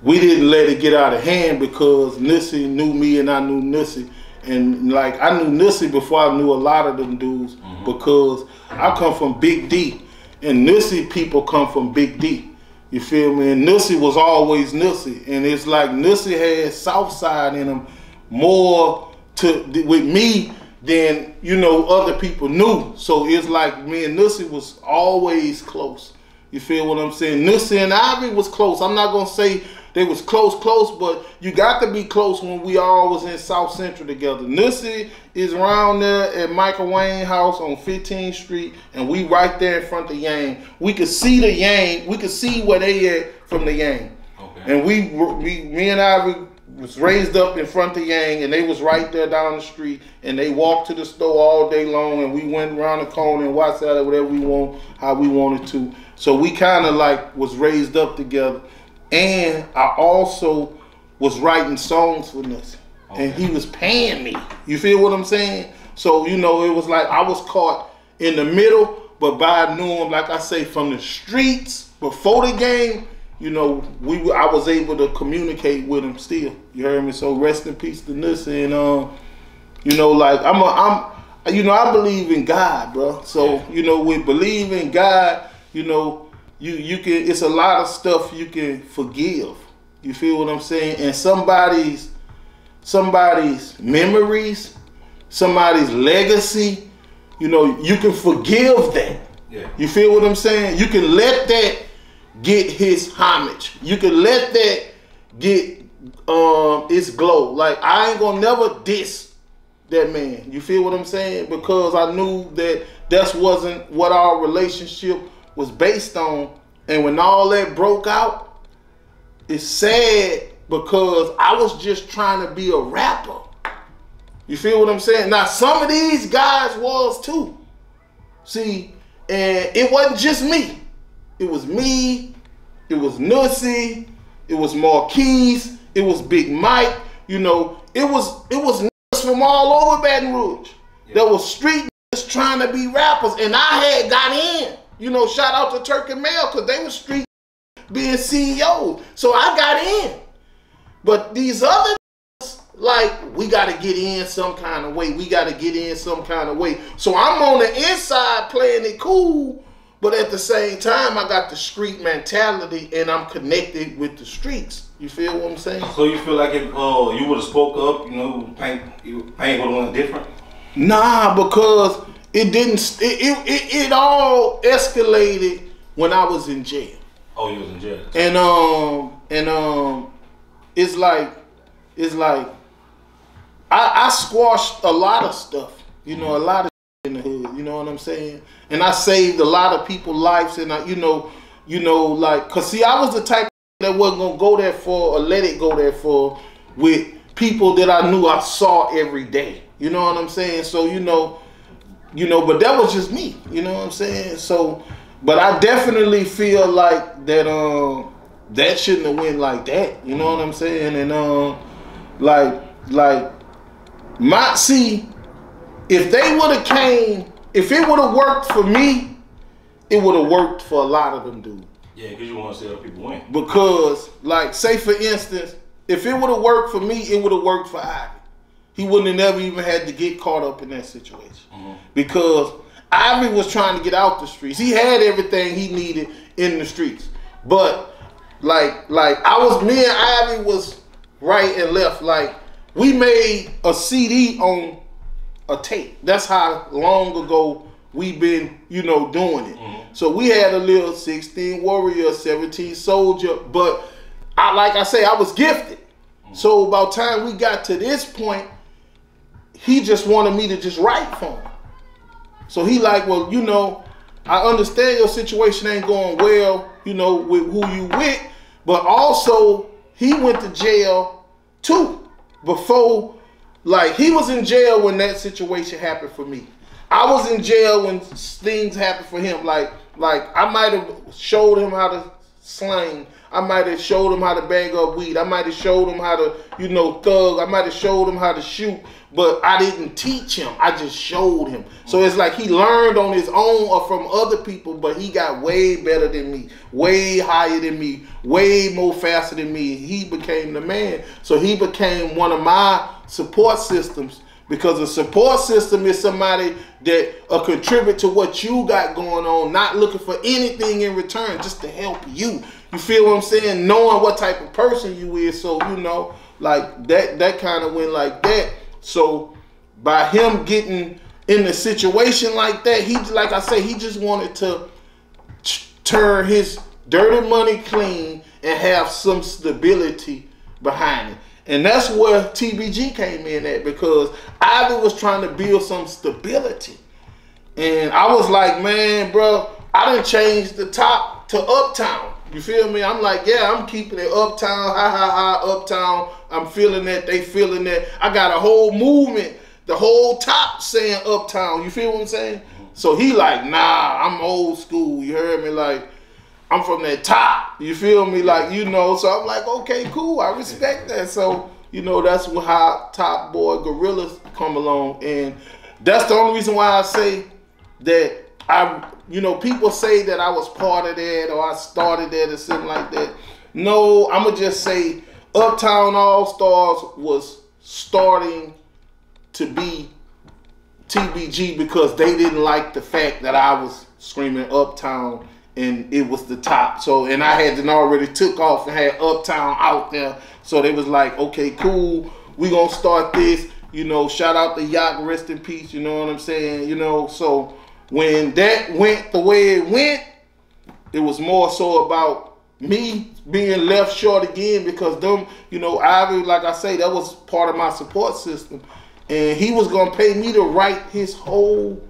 we didn't let it get out of hand because Nussie knew me and I knew Nussie. And like I knew Nussie before I knew a lot of them dudes because I come from Big D and Nussie people come from Big D. You feel me? And Nussie was always Nussie. And it's like Nussie had Southside in him more with me than, you know, other people knew. So it's like me and Nussie was always close. You feel what I'm saying? Nussie and Ivy was close. I'm not gonna say they was close, but you got to be close when we all was in South Central together. Nussie is around there at Michael Wayne house on 15th Street, and we right there in front of Yang. We could see the Yang. We could see where they at from the Yang. Okay. And me and Ivy was raised up in front of Yang, and they was right there down the street, and they walked to the store all day long, and we went around the corner and watched out whatever we want, how we wanted to. So we kind of like was raised up together, and I also was writing songs for Nussy, and he was paying me. You feel what I'm saying? So you know, it was like I was caught in the middle, but by knowing, like I say, from the streets before the game. You know, I was able to communicate with him still. You heard me? So rest in peace to Nussy. And you know, like you know, I believe in God, bro. So you know, with believing God, you know, you can. It's a lot of stuff you can forgive. You feel what I'm saying? And somebody's memories, somebody's legacy. You know, you can forgive that. Yeah. You feel what I'm saying? You can let that get his homage. You can let that get its glow. Like, I ain't gonna never diss that man. You feel what I'm saying? Because I knew that wasn't what our relationship was based on. And when all that broke out, it's sad because I was just trying to be a rapper. You feel what I'm saying? Now, some of these guys was too. See, and it wasn't just me. It was me, it was Nussy, it was Marquise, it was Big Mike, you know, it was niggas from all over Baton Rouge. Yeah. There was street niggas trying to be rappers, and I had got in. You know, shout out to Turk and Mel, because they were street being CEOs. So I got in. But these other niggas, like, we got to get in some kind of way. We got to get in some kind of way. So I'm on the inside playing it cool, but at the same time, I got the street mentality, and I'm connected with the streets. You feel what I'm saying? So you feel like if you would have spoke up, you know, paint would have went different? Nah, because it didn't. It all escalated when I was in jail. Oh, you was in jail. And it's like I squashed a lot of stuff. You know, a lot of in the hood, you know what I'm saying? And I saved a lot of people's lives, and I, you know, like, cause see, I was the type that wasn't gonna go there for or let it go there for with people that I knew I saw every day. You know what I'm saying? So you know, but that was just me. You know what I'm saying? So, but I definitely feel like that that shouldn't have went like that. You know what I'm saying? And like see. If they would have came, if it would have worked for me, it would have worked for a lot of them dudes. Yeah, because you want to see other people win. Because, like, say for instance, if it would have worked for me, it would have worked for Ivy. He wouldn't have never even had to get caught up in that situation. Because Ivy was trying to get out the streets. He had everything he needed in the streets. But, like me and Ivy was right and left. Like, we made a CD on a tape. That's how long ago we've been, you know, doing it. So we had a little 16 Warrior, 17 Soldier, but like I say, I was gifted. So about time we got to this point, he just wanted me to just write for him. So he like, well, you know, I understand your situation ain't going well, you know, with who you with, but also he went to jail too before. Like, he was in jail when that situation happened for me. I was in jail when things happened for him. Like I might have showed him how to slang. I might have showed him how to bag up weed. I might have showed him how to, you know, thug. I might have showed him how to shoot. But I didn't teach him. I just showed him. So it's like he learned on his own or from other people, but he got way better than me, way higher than me, way more faster than me. He became the man. So he became one of my support systems, because a support system is somebody that contribute to what you got going on, not looking for anything in return, just to help you. You feel what I'm saying? Knowing what type of person you is. So, you know, like that kind of went like that. So by him getting in a situation like that, he, like I say, he just wanted to turn his dirty money clean and have some stability behind it. And that's where TBG came in at, because Ivy was trying to build some stability. And I was like, man, bro, I done changed the top to Uptown. You feel me? I'm like, yeah, I'm keeping it uptown, ha ha ha, uptown. I'm feeling that, they feeling that. I got a whole movement, the whole top saying uptown. You feel what I'm saying? So he like, nah, I'm old school. You heard me? Like, I'm from that top. You feel me? Like, you know, so I'm like, okay, cool. I respect that. So, you know, that's how Top Boy Gorillas come along. And that's the only reason why I say that you know, people say that I was part of that or I started that or something like that. No, I'm going to just say Uptown All-Stars was starting to be TBG because they didn't like the fact that I was screaming Uptown and it was the top. So, and I hadn't already took off and had Uptown out there. So they was like, okay, cool. We going to start this. You know, shout out to Yacht, rest in peace. You know what I'm saying? You know, so when that went the way it went, it was more so about me being left short again because them, you know, Ivy, like I say, that was part of my support system. And he was going to pay me to write his whole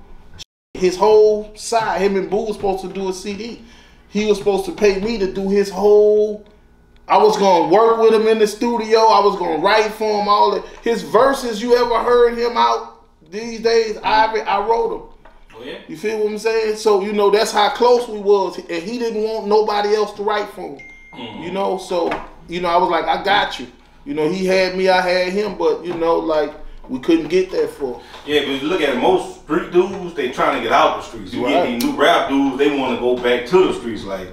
side. Him and Boo was supposed to do a CD. He was supposed to pay me to do his whole. I was going to work with him in the studio. I was going to write for him all that. His verses, you ever heard him out these days? Ivy, I wrote them. Oh, yeah? You feel what I'm saying? So, you know, that's how close we was. And he didn't want nobody else to write for him. You know, so, you know, I was like, I got you. You know, he had me, I had him. But, you know, like, we couldn't get that for. Yeah, but you look at it, most street dudes, they trying to get out the streets. You get these new rap dudes, they want to go back to the streets. Like,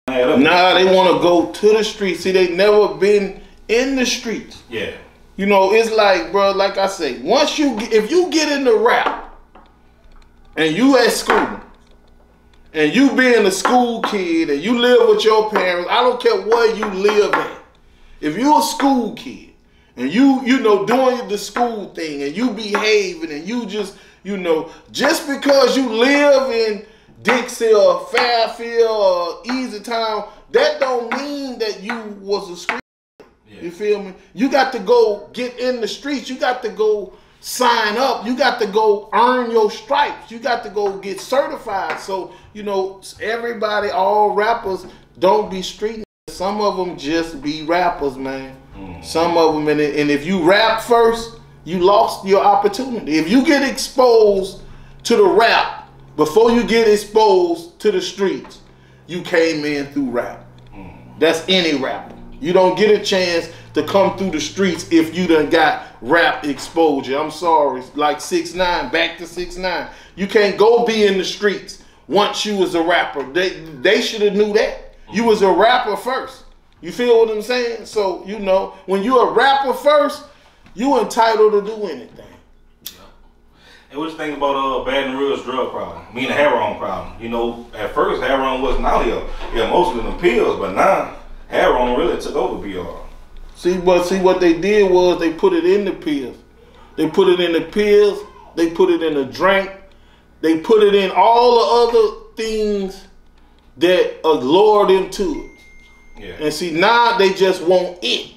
nah, they want to go to the streets. See, they never been in the streets. Yeah. You know, it's like, bro, like I say, if you get into rap and you at school and you being a school kid and you live with your parents, I don't care where you live at. If you a school kid and you know, doing the school thing and you behaving and you just, you know, just because you live in Dixie or Fairfield or Easy Town, that don't mean that you was a street. Yeah. You feel me? You got to go get in the streets. You got to go sign up. You got to go earn your stripes. You got to go get certified. So, you know, everybody, all rappers don't be street. Some of them just be rappers, man. Some of them, and if you rap first, you lost your opportunity. If you get exposed to the rap before you get exposed to the streets, you came in through rap. That's any rapper. You don't get a chance to come through the streets if you done got rap exposure. I'm sorry, like 6ix9ine, back to 6ix9ine. You can't go be in the streets once you was a rapper. They should have knew that. You was a rapper first. You feel what I'm saying? So, you know, when you a rapper first, you entitled to do anything. Yeah. And what you think about Baton Rouge drug problem? I mean, the heroin problem. You know, at first heroin wasn't out here. Yeah, mostly the pills, but now heroin really took over BR. See what they did was they put it in the pills. They put it in the pills. They put it in the drink. They put it in all the other things that allure them to it. Yeah. And see, now they just want it.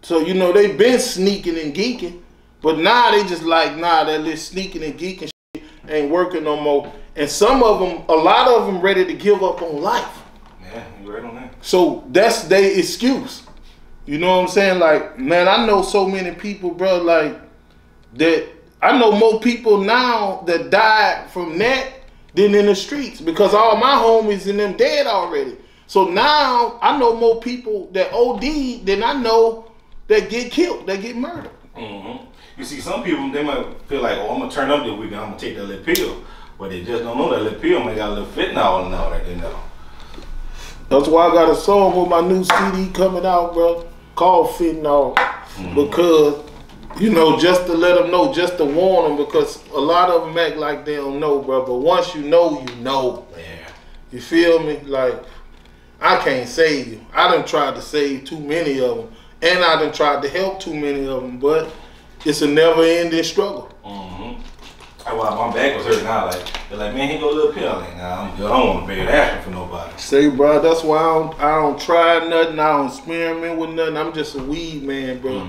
So, you know, they been sneaking and geeking, but now they just like, nah, that little sneaking and geeking shit ain't working no more. And some of them, a lot of them ready to give up on life. Yeah, you right on that. So that's their excuse. You know what I'm saying? Like, man, I know so many people, bro, like, that I know more people now that died from that than in the streets because all my homies and them dead already. So now I know more people that OD than I know that get killed, that get murdered. You see, some people, they might feel like, oh, I'm going to turn up this weekend, I'm going to take that little pill. But they just don't know that little pill may got a little fentanyl and all that they know. That's why I got a song with my new CD coming out, bro, called Fentanyl. Because, you know, just to let them know, just to warn them, because a lot of them act like they don't know, bro. But once you know, you know. Yeah. You feel me? Like, I can't save you. I done tried to save too many of them. And I done tried to help too many of them. But it's a never-ending struggle. That's why my back was hurting now. Like, they're like, man, he go a little pill. Like, nah, I'm good. I don't want to pay that for nobody. Say, bro, that's why I don't try nothing. I don't experiment with nothing. I'm just a weed man, bro.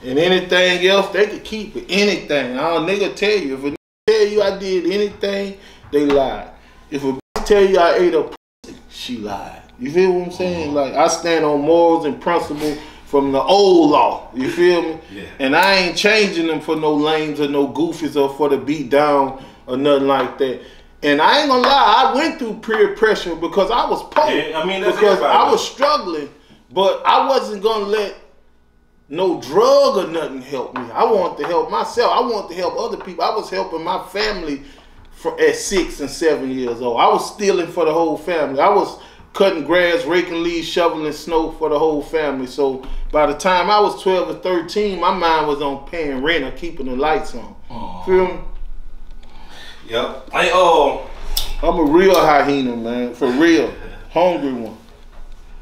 And anything else, they could keep it. Anything. I don't nigga tell you. If a nigga tell you I did anything, they lie. If a bitch tell you I ate a pussy, she lied. You feel what I'm saying? Like, I stand on morals and principles from the old law. You feel me? Yeah. And I ain't changing them for no lames or no goofies or for the beat down or nothing like that. And I ain't gonna lie, I went through peer pressure because I was poor. Yeah, I mean, that's because everybody. I was struggling, but I wasn't gonna let no drug or nothing help me. I wanted to help myself. I wanted to help other people. I was helping my family at 6 and 7 years old. I was stealing for the whole family. I was cutting grass, raking leaves, shoveling snow for the whole family. So by the time I was 12 or 13, my mind was on paying rent or keeping the lights on. Feel me? Yep. I'm a real hyena, man. For real. Hungry one.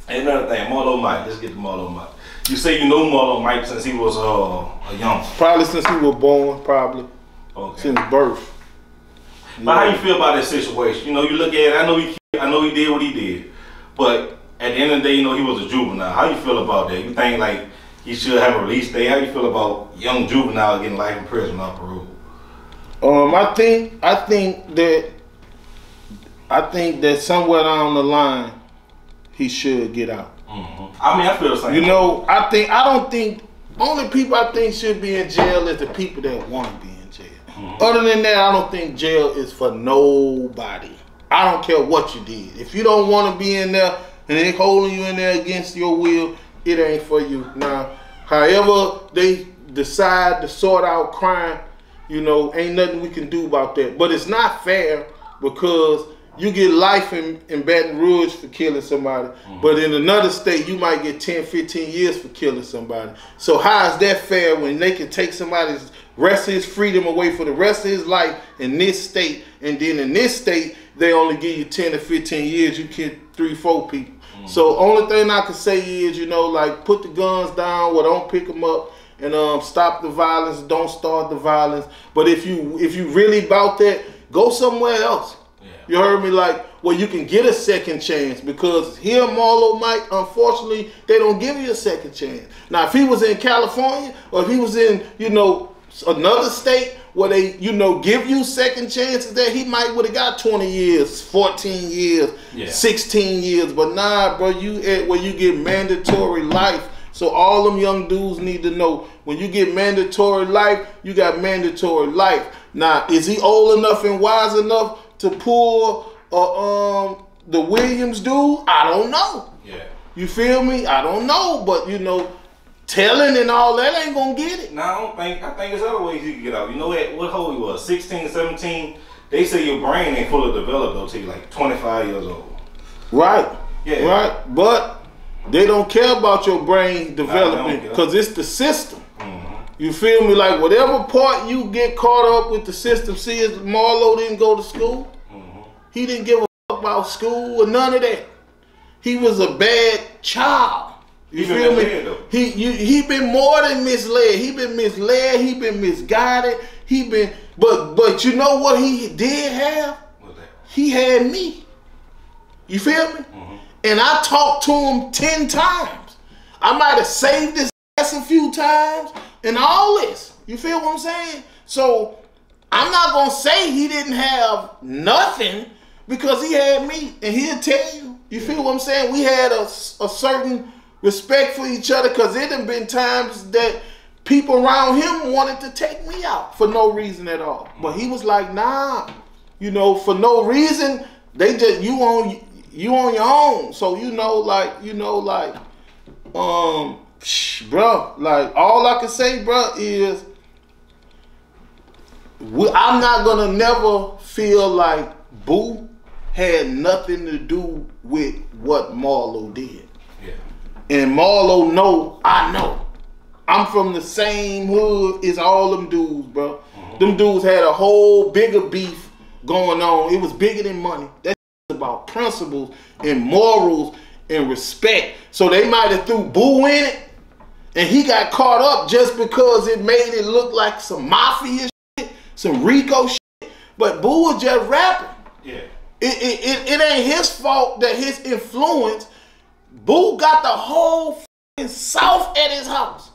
Another thing, Marlo Mike. Let's get to Marlo Mike. You say you know Marlo Mike since he was a young. Probably since he was born, probably. Okay. Since birth. But how you feel about that situation? You know, you look at it, I know he did what he did. But at the end of the day, you know, he was a juvenile. How you feel about that? You think like he should have a release date? How you feel about young juvenile getting life in prison on parole? I think that somewhere down the line he should get out. I mean, I feel the same. You know, I don't think only people I think should be in jail is the people that want to be in jail. Other than that, I don't think jail is for nobody. I don't care what you did. If you don't want to be in there and they holding you in there against your will, it ain't for you. Now, however they decide to sort out crime, you know, ain't nothing we can do about that. But it's not fair because you get life in Baton Rouge for killing somebody, but in another state you might get 10, 15 years for killing somebody. So how is that fair when they can take somebody's rest of his freedom away for the rest of his life in this state, and then in this state they only give you 10 to 15 years, you kill 3, 4 people. So only thing I can say is, you know, like put the guns down or don't pick them up, and stop the violence, don't start the violence. But if you really about that, go somewhere else. You heard me? Like, well, you can get a second chance, because here, Marlo Mike, unfortunately, they don't give you a second chance. Now, if he was in California or if he was in, you know, another state where they, you know, give you second chances, that he might would have got 20 years, 14 years, 16 years. But nah, bro, you at where you get mandatory life. So all them young dudes need to know, when you get mandatory life, you got mandatory life. Now, is he old enough and wise enough to pull the Williams dude? I don't know. Yeah. You feel me? I don't know, but you know, telling and all that ain't gonna get it. No, I think there's other ways you can get out. You know what hold he was? 16, 17. They say your brain ain't fully developed though till you're like 25 years old. Right. Yeah. Right. But they don't care about your brain developing because it's the system. You feel me? Like whatever part you get caught up with the system. See, as Marlo didn't go to school. He didn't give a fuck about school or none of that. He was a bad child. You feel me? He been more than misled. He been misled. He been misguided. But you know what he did have? What's that? He had me. You feel me? And I talked to him 10 times. I might have saved his ass a few times and all this. You feel what I'm saying? So I'm not gonna say he didn't have nothing, because he had me, and he'll tell you. You feel what I'm saying? We had a certain respect for each other, because it done been times that people around him wanted to take me out for no reason at all. But he was like, nah, you know, for no reason. They just you on your own. So bro, like all I can say, bro, is I'm not gonna never feel like Boo had nothing to do with what Marlo did. Yeah. And Marlo know, I know. I'm from the same hood as all them dudes, bro. Them dudes had a whole bigger beef going on. It was bigger than money. That's about principles and morals and respect. So they might have threw Boo in it, and he got caught up just because it made it look like some mafia shit, some Rico shit. But Boo was just rapping. Yeah. It ain't his fault that his influence. Boo got the whole South at his house.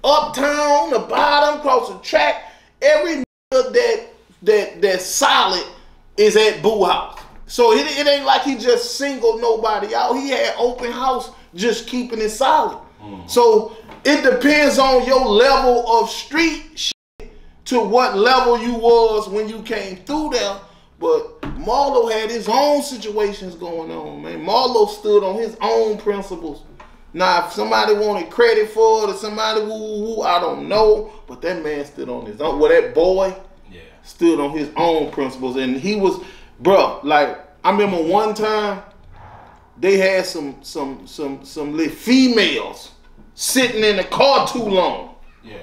Uptown, the bottom, across the track. Every nigga that's solid is at Boo house. So it ain't like he just singled nobody out. He had open house, just keeping it solid. So it depends on your level of street shit to what level you was when you came through there. But Marlo had his own situations going on, man. Marlo stood on his own principles. Now, if somebody wanted credit for it or somebody woo, I don't know. But that man stood on his own. Well, that boy stood on his own principles. And he was, bro, like, I remember one time they had some little females sitting in the car too long. Yeah.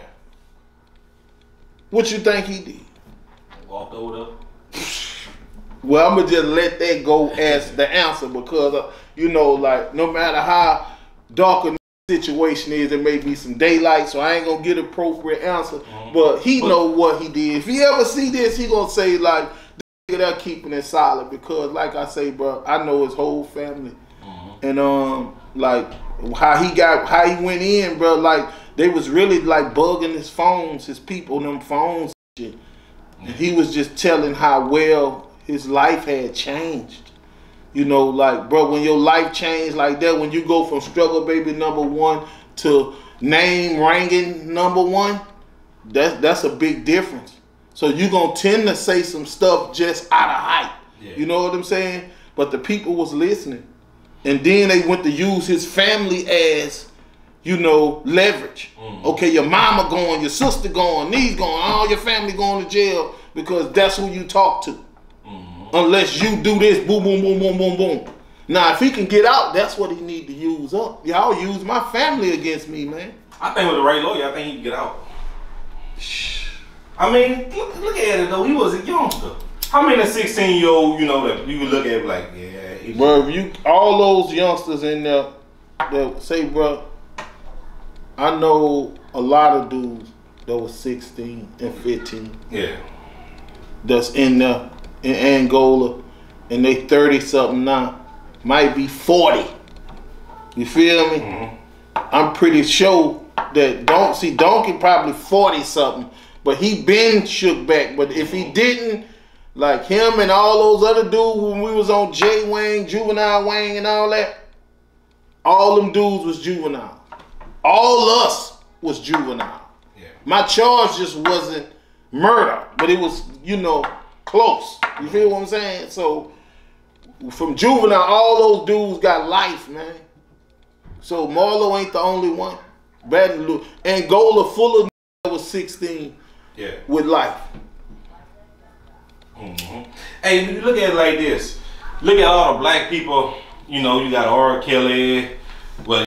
What you think he did? Walked over there. Well, I'm going to just let that go as the answer because, you know, like, no matter how dark a situation is, there may be some daylight, so I ain't going to get an appropriate answer. But he know what he did. If he ever see this, he going to say, like, they're keeping it solid because, like I say, bro, I know his whole family. And, like, how he went in, bro, like, they was really, like, bugging his phones, his people, them phones and shit. And he was just telling how well his life had changed. You know, like, bro, when your life changed like that, when you go from struggle baby #1 to name ranking #1, that's a big difference. So you gonna tend to say some stuff just out of hype. You know what I'm saying? But the people was listening. And then they went to use his family as, you know, leverage. Okay, your mama going, your sister going, these going, all your family going to jail because that's who you talk to. Unless you do this, boom, boom, boom, boom, boom, boom. Now, if he can get out, that's what he need to use up. Y'all use my family against me, man. I think with the right lawyer, I think he can get out. I mean, look at it though. He was a youngster. How many 16-year-old, you know, that you would look at like, yeah. Bro, you all those youngsters in there that say, bro, I know a lot of dudes that was 16 and 15. Yeah. That's in there. In Angola, and they 30-something now, might be 40. You feel me? I'm pretty sure that Donkey probably 40-something, but he been shook back. But if he didn't, like him and all those other dudes when we was on J Wang, Juvenile Wang, and all that, all them dudes was juvenile. All us was juvenile. Yeah. My charge just wasn't murder, but it was, you know, close. You feel what I'm saying? So from juvenile, all those dudes got life, man. So Marlo ain't the only one. Angola full of that was 16 with life. Hey, you look at it like this. Look at all the black people. You know, you got R. Kelly. Well,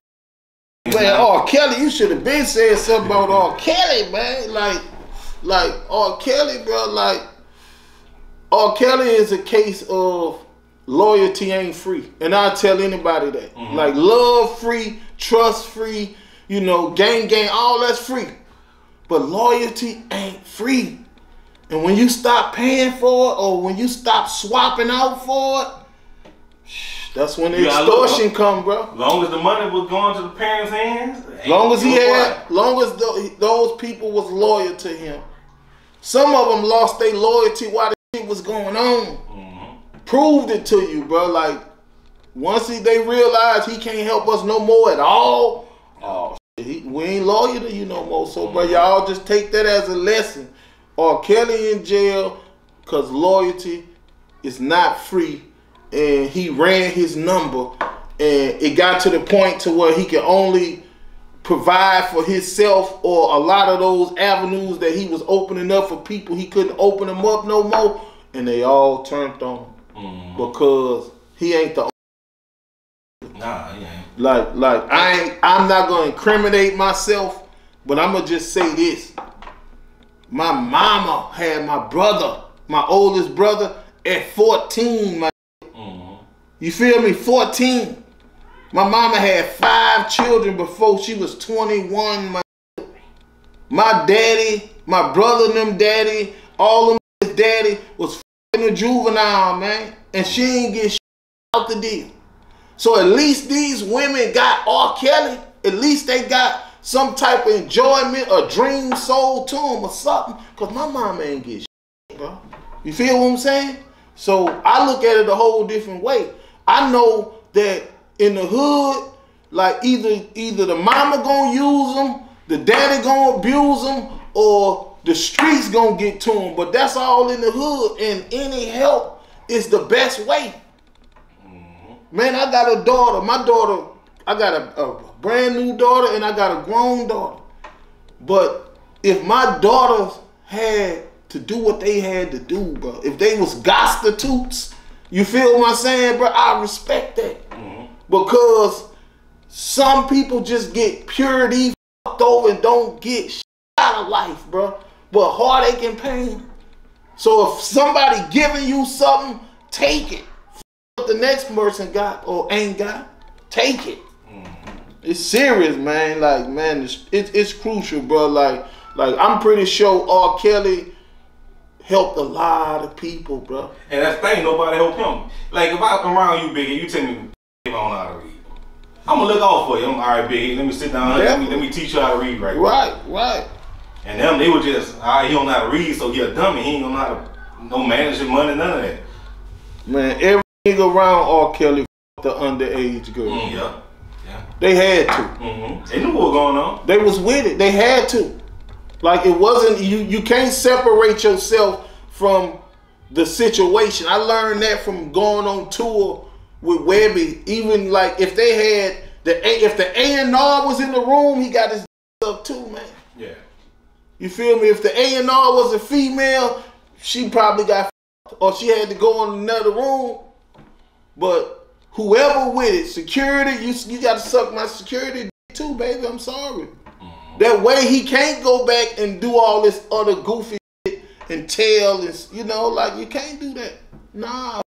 man, R. Kelly, you should have been saying something about R. Kelly, man. Like R. Kelly, bro, like R. Kelly is a case of loyalty ain't free. And I tell anybody that. Like love free, trust free, you know, gang, all that's free. But loyalty ain't free. And when you stop paying for it or when you stop swapping out for it, that's when the extortion come, bro. As long as the money was going to the parents' hands. Long as those people was loyal to him. Some of them lost their loyalty while the shit was going on. Proved it to you, bro. Like, once they realized he can't help us no more at all, we ain't loyal to you no more. So, bro, y'all just take that as a lesson. R. Kelly in jail because loyalty is not free. And he ran his number. And it got to the point to where he could only provide for himself or a lot of those avenues that he was opening up for people. He couldn't open them up no more. And they all turned on him. Because he ain't the Nah, he ain't. Like I'm not gonna incriminate myself, but I'm gonna just say this. My mama had my brother, my oldest brother, at 14. You feel me? 14. My mama had 5 children before she was 21. My daddy, my brother and them daddy, all of his daddy was a juvenile, man. And she ain't get out the deal. So at least these women got R. Kelly. At least they got some type of enjoyment, a dream sold to them or something. Because my mama ain't get shit, bro. You feel what I'm saying? So I look at it a whole different way. I know that in the hood, like either the mama gonna use them, the daddy gonna abuse them, or the streets gonna get to them. But that's all in the hood, and any help is the best way. Man, I got a daughter. My daughter, I got a brand new daughter, and I got a grown daughter. But if my daughters had to do what they had to do, bro, if they was prostitutes, you feel what I'm saying, bro? I respect that. Because some people just get purity fucked over and don't get shit out of life, bro. But heartache and pain. So if somebody giving you something, take it. What the next person got or ain't got, take it. It's serious, man. Like, man, it's crucial, bro. Like I'm pretty sure R. Kelly helped a lot of people, bro. And that's the thing, nobody helped him. Like, if I'm around you, Biggie, you tell me I don't know how to read, I'm gonna look out for you. I'm all right, Biggie. Let me sit down. Let me teach you how to read right now. Right. And them, they were just, all right, he don't know how to read, so he a dummy. He ain't gonna know how to no manage money, none of that. Man, every nigga around R. Kelly the underage girl. Yeah. They had to. They knew what was going on. They was with it. They had to. Like, it wasn't, you can't separate yourself from the situation. I learned that from going on tour with Webby. Even like if they had if the A&R was in the room, he got his up too, man. Yeah. You feel me? If the A&R was a female, she probably got or she had to go in another room. But whoever with it, security, you got to suck my security too, baby. I'm sorry. That way he can't go back and do all this other goofy shit and tell and like you can't do that. Nah,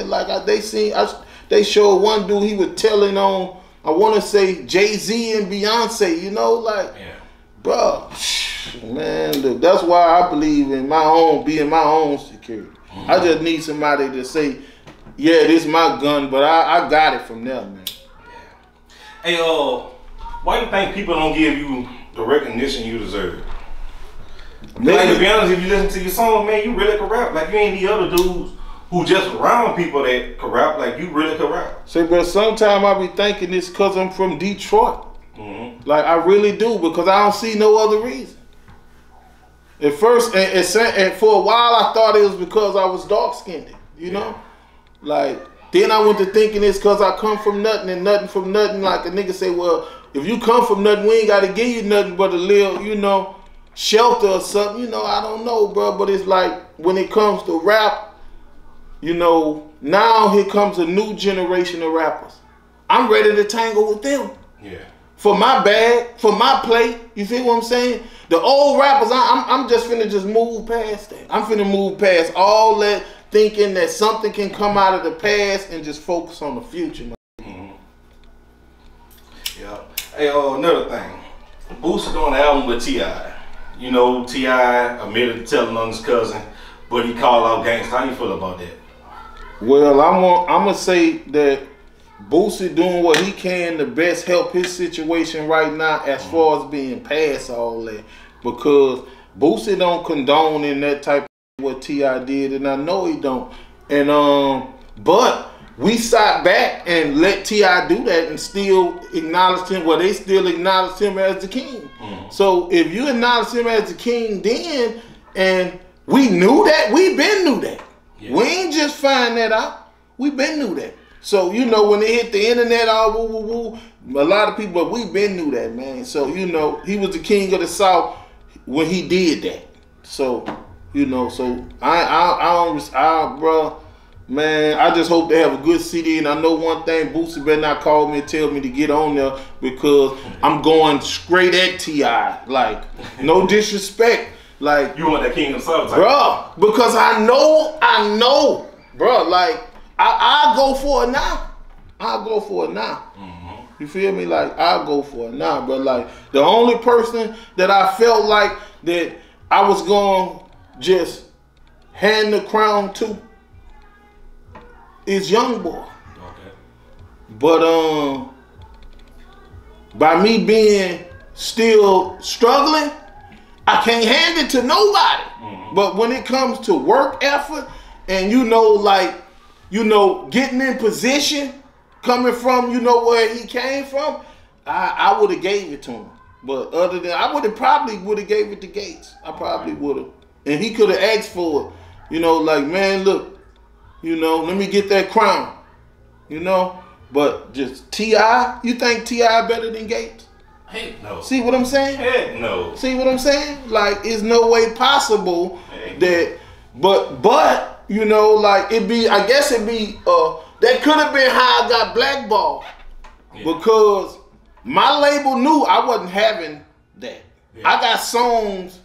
like they showed one dude he was telling on I want to say Jay-Z and Beyonce. Bruh, man, look, that's why I believe in being my own security. I just need somebody to say, yeah, this is my gun, but I got it from them, man. Hey, why do you think people don't give you the recognition you deserve? Like, to be honest, if you listen to your song, man, you really can rap. Like, you ain't the other dudes who just around people that can rap. Like, you really can rap. See, but sometimes I be thinking it's because I'm from Detroit. Like, I really do, because I don't see no other reason. At first, and for a while, I thought it was because I was dark-skinned, you know? Like, then I went to thinking it's because I come from nothing and nothing from nothing. Like a nigga say, well, if you come from nothing, we ain't got to give you nothing but a little, shelter or something. I don't know, bro. But it's like, when it comes to rap, now here comes a new generation of rappers. I'm ready to tangle with them. Yeah. For my bag, for my plate. You feel what I'm saying? The old rappers, I'm just finna just move past that. I'm finna move past all that thinking that something can come out of the past and just focus on the future. Yeah. Hey, another thing. Boosie doing the album with T.I. T.I. admitted to telling on his cousin, but he called out gangsta. How you feel about that? Well, I'm gonna say that Boosie doing what he can to best help his situation right now as far as being past all that. Because Boosie don't condone in that type of what T.I. did, and I know he don't. And but we sat back and let T.I. do that and still acknowledged him. Well, they still acknowledged him as the king. So if you acknowledge him as the king then, and we knew that, we been knew that. Yeah. We ain't just find that out. We been knew that. So, when they hit the internet, all woo, woo, woo, a lot of people, but we been knew that, man. So, he was the king of the South when he did that. So, so bro, man, I just hope they have a good CD. And I know one thing, Boosie better not call me and tell me to get on there, because I'm going straight at T.I. Like, no disrespect. Like, you want that king of the South, bro, because I know, bro, like, I'll go for it now. I'll go for it now. You feel me? Like, I'll go for it now, bro. Like, the only person that I felt like that I was going to just hand the crown to is Young Boy. Okay. But by me being still struggling, I can't hand it to nobody. But when it comes to work effort and you know, like, you know, getting in position, coming from, you know, where he came from, I would have gave it to him. But other than, I probably would have gave it to Gates. I probably would have. And he could have asked for it. You know, like, man, look, you know, let me get that crown. You know? But just T.I., you think T.I. better than Gates? Heck no. See what I'm saying? Heck no. See what I'm saying? Like, it's no way possible that, but, you know, like, I guess it'd be, that could have been how I got blackballed. Yeah. Because my label knew I wasn't having that. Yeah. I got songs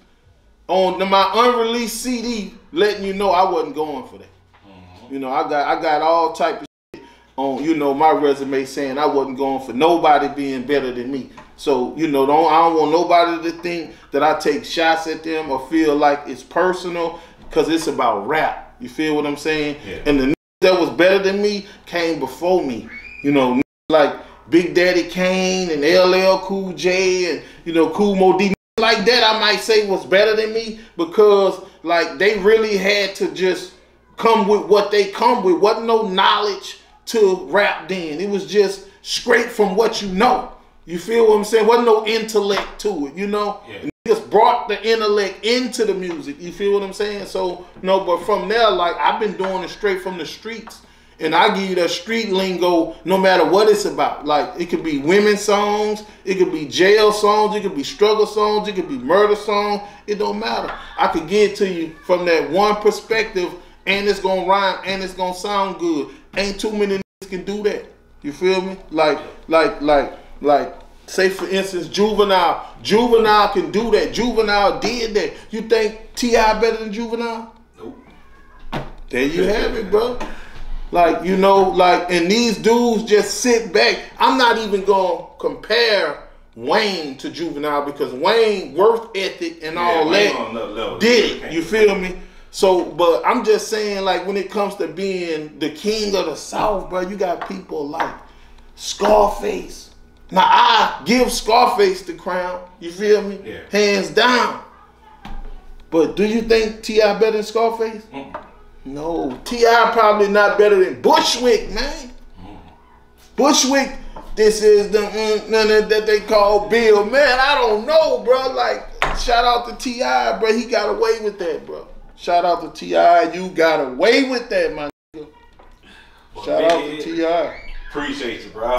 on my unreleased CD letting you know I wasn't going for that. You know, I got all type of shit on, you know, my resume saying I wasn't going for nobody being better than me. So, you know, I don't want nobody to think that I take shots at them or feel like it's personal, because it's about rap. You feel what I'm saying? Yeah. And the that was better than me came before me. You know, like Big Daddy Kane and LL Cool J and, you know, Kool Moe Dee. Like that, I might say was better than me, because like they really had to just come with what they come with. Wasn't no knowledge to rap then. It was just straight from what you know. You feel what I'm saying? Wasn't no intellect to it, you know? Yeah. Niggas brought the intellect into the music. You feel what I'm saying? So, no, but from there, like, I've been doing it straight from the streets. And I give you that street lingo no matter what it's about. Like, it could be women's songs, it could be jail songs, it could be struggle songs, it could be murder songs. It don't matter. I could give it to you from that one perspective, and it's gonna rhyme and it's gonna sound good. Ain't too many niggas can do that. You feel me? Like, say for instance, Juvenile. Juvenile can do that. Juvenile did that. You think T.I. better than Juvenile? Nope. There you have it, bro. Like, you know, like, and these dudes just sit back. I'm not even gonna compare Wayne to Juvenile, because Wayne work ethic and all that did it. You feel me? So, but I'm just saying, like, when it comes to being the king of the South, bro, you got people like Scarface. Now, I give Scarface the crown. You feel me? Yeah. Hands down. But do you think T.I. better than Scarface? No. T.I. probably not better than Bushwick, man. Bushwick, this is the that they call Bill. Man, I don't know, bro. Like, shout out to T.I., bro. He got away with that, bro. Shout out to T.I. You got away with that, my nigga. Shout out to T.I. Appreciate you, bro.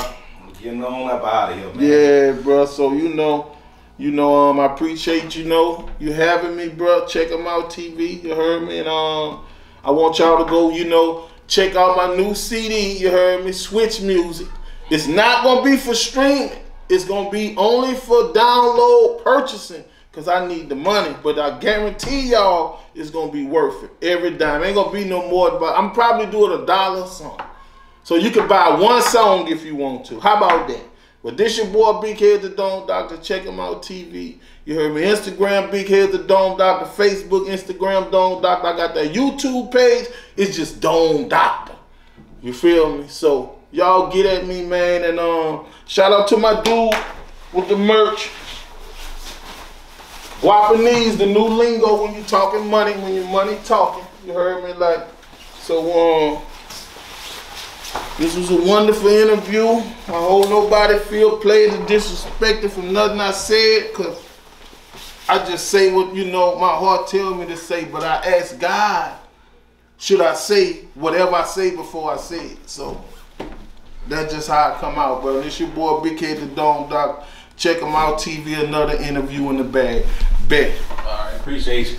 Getting on up out of here, man. Yeah, bro. So I appreciate you having me, bro. Check them out, TV. You heard me, and I want y'all to go, check out my new CD. You heard me, Switch Music. It's not gonna be for streaming. It's gonna be only for download purchasing, cause I need the money. But I guarantee y'all, it's gonna be worth it. Every dime. Ain't gonna be no more. But I'm probably doing $1 a song. So you can buy one song if you want to. How about that? But this your boy, Big Head the Dome Doctor. Check him out, TV. You heard me. Instagram, Big Head the Dome Doctor. Facebook, Instagram, Dome Doctor. I got that YouTube page. It's just Dome Doctor. You feel me? So y'all get at me, man. And shout out to my dude with the merch. Guapanese, the new lingo when you talking money, when your money talking. You heard me? Like, so this was a wonderful interview. I hope nobody feel played or disrespected from nothing I said, because I just say what, my heart tells me to say. But I ask God, should I say whatever I say before I say it? So that's just how I come out, bro. This your boy, Big Head the Dome Doctor. Check him out, TV. Another interview in the bag. Bet. All right, appreciate you.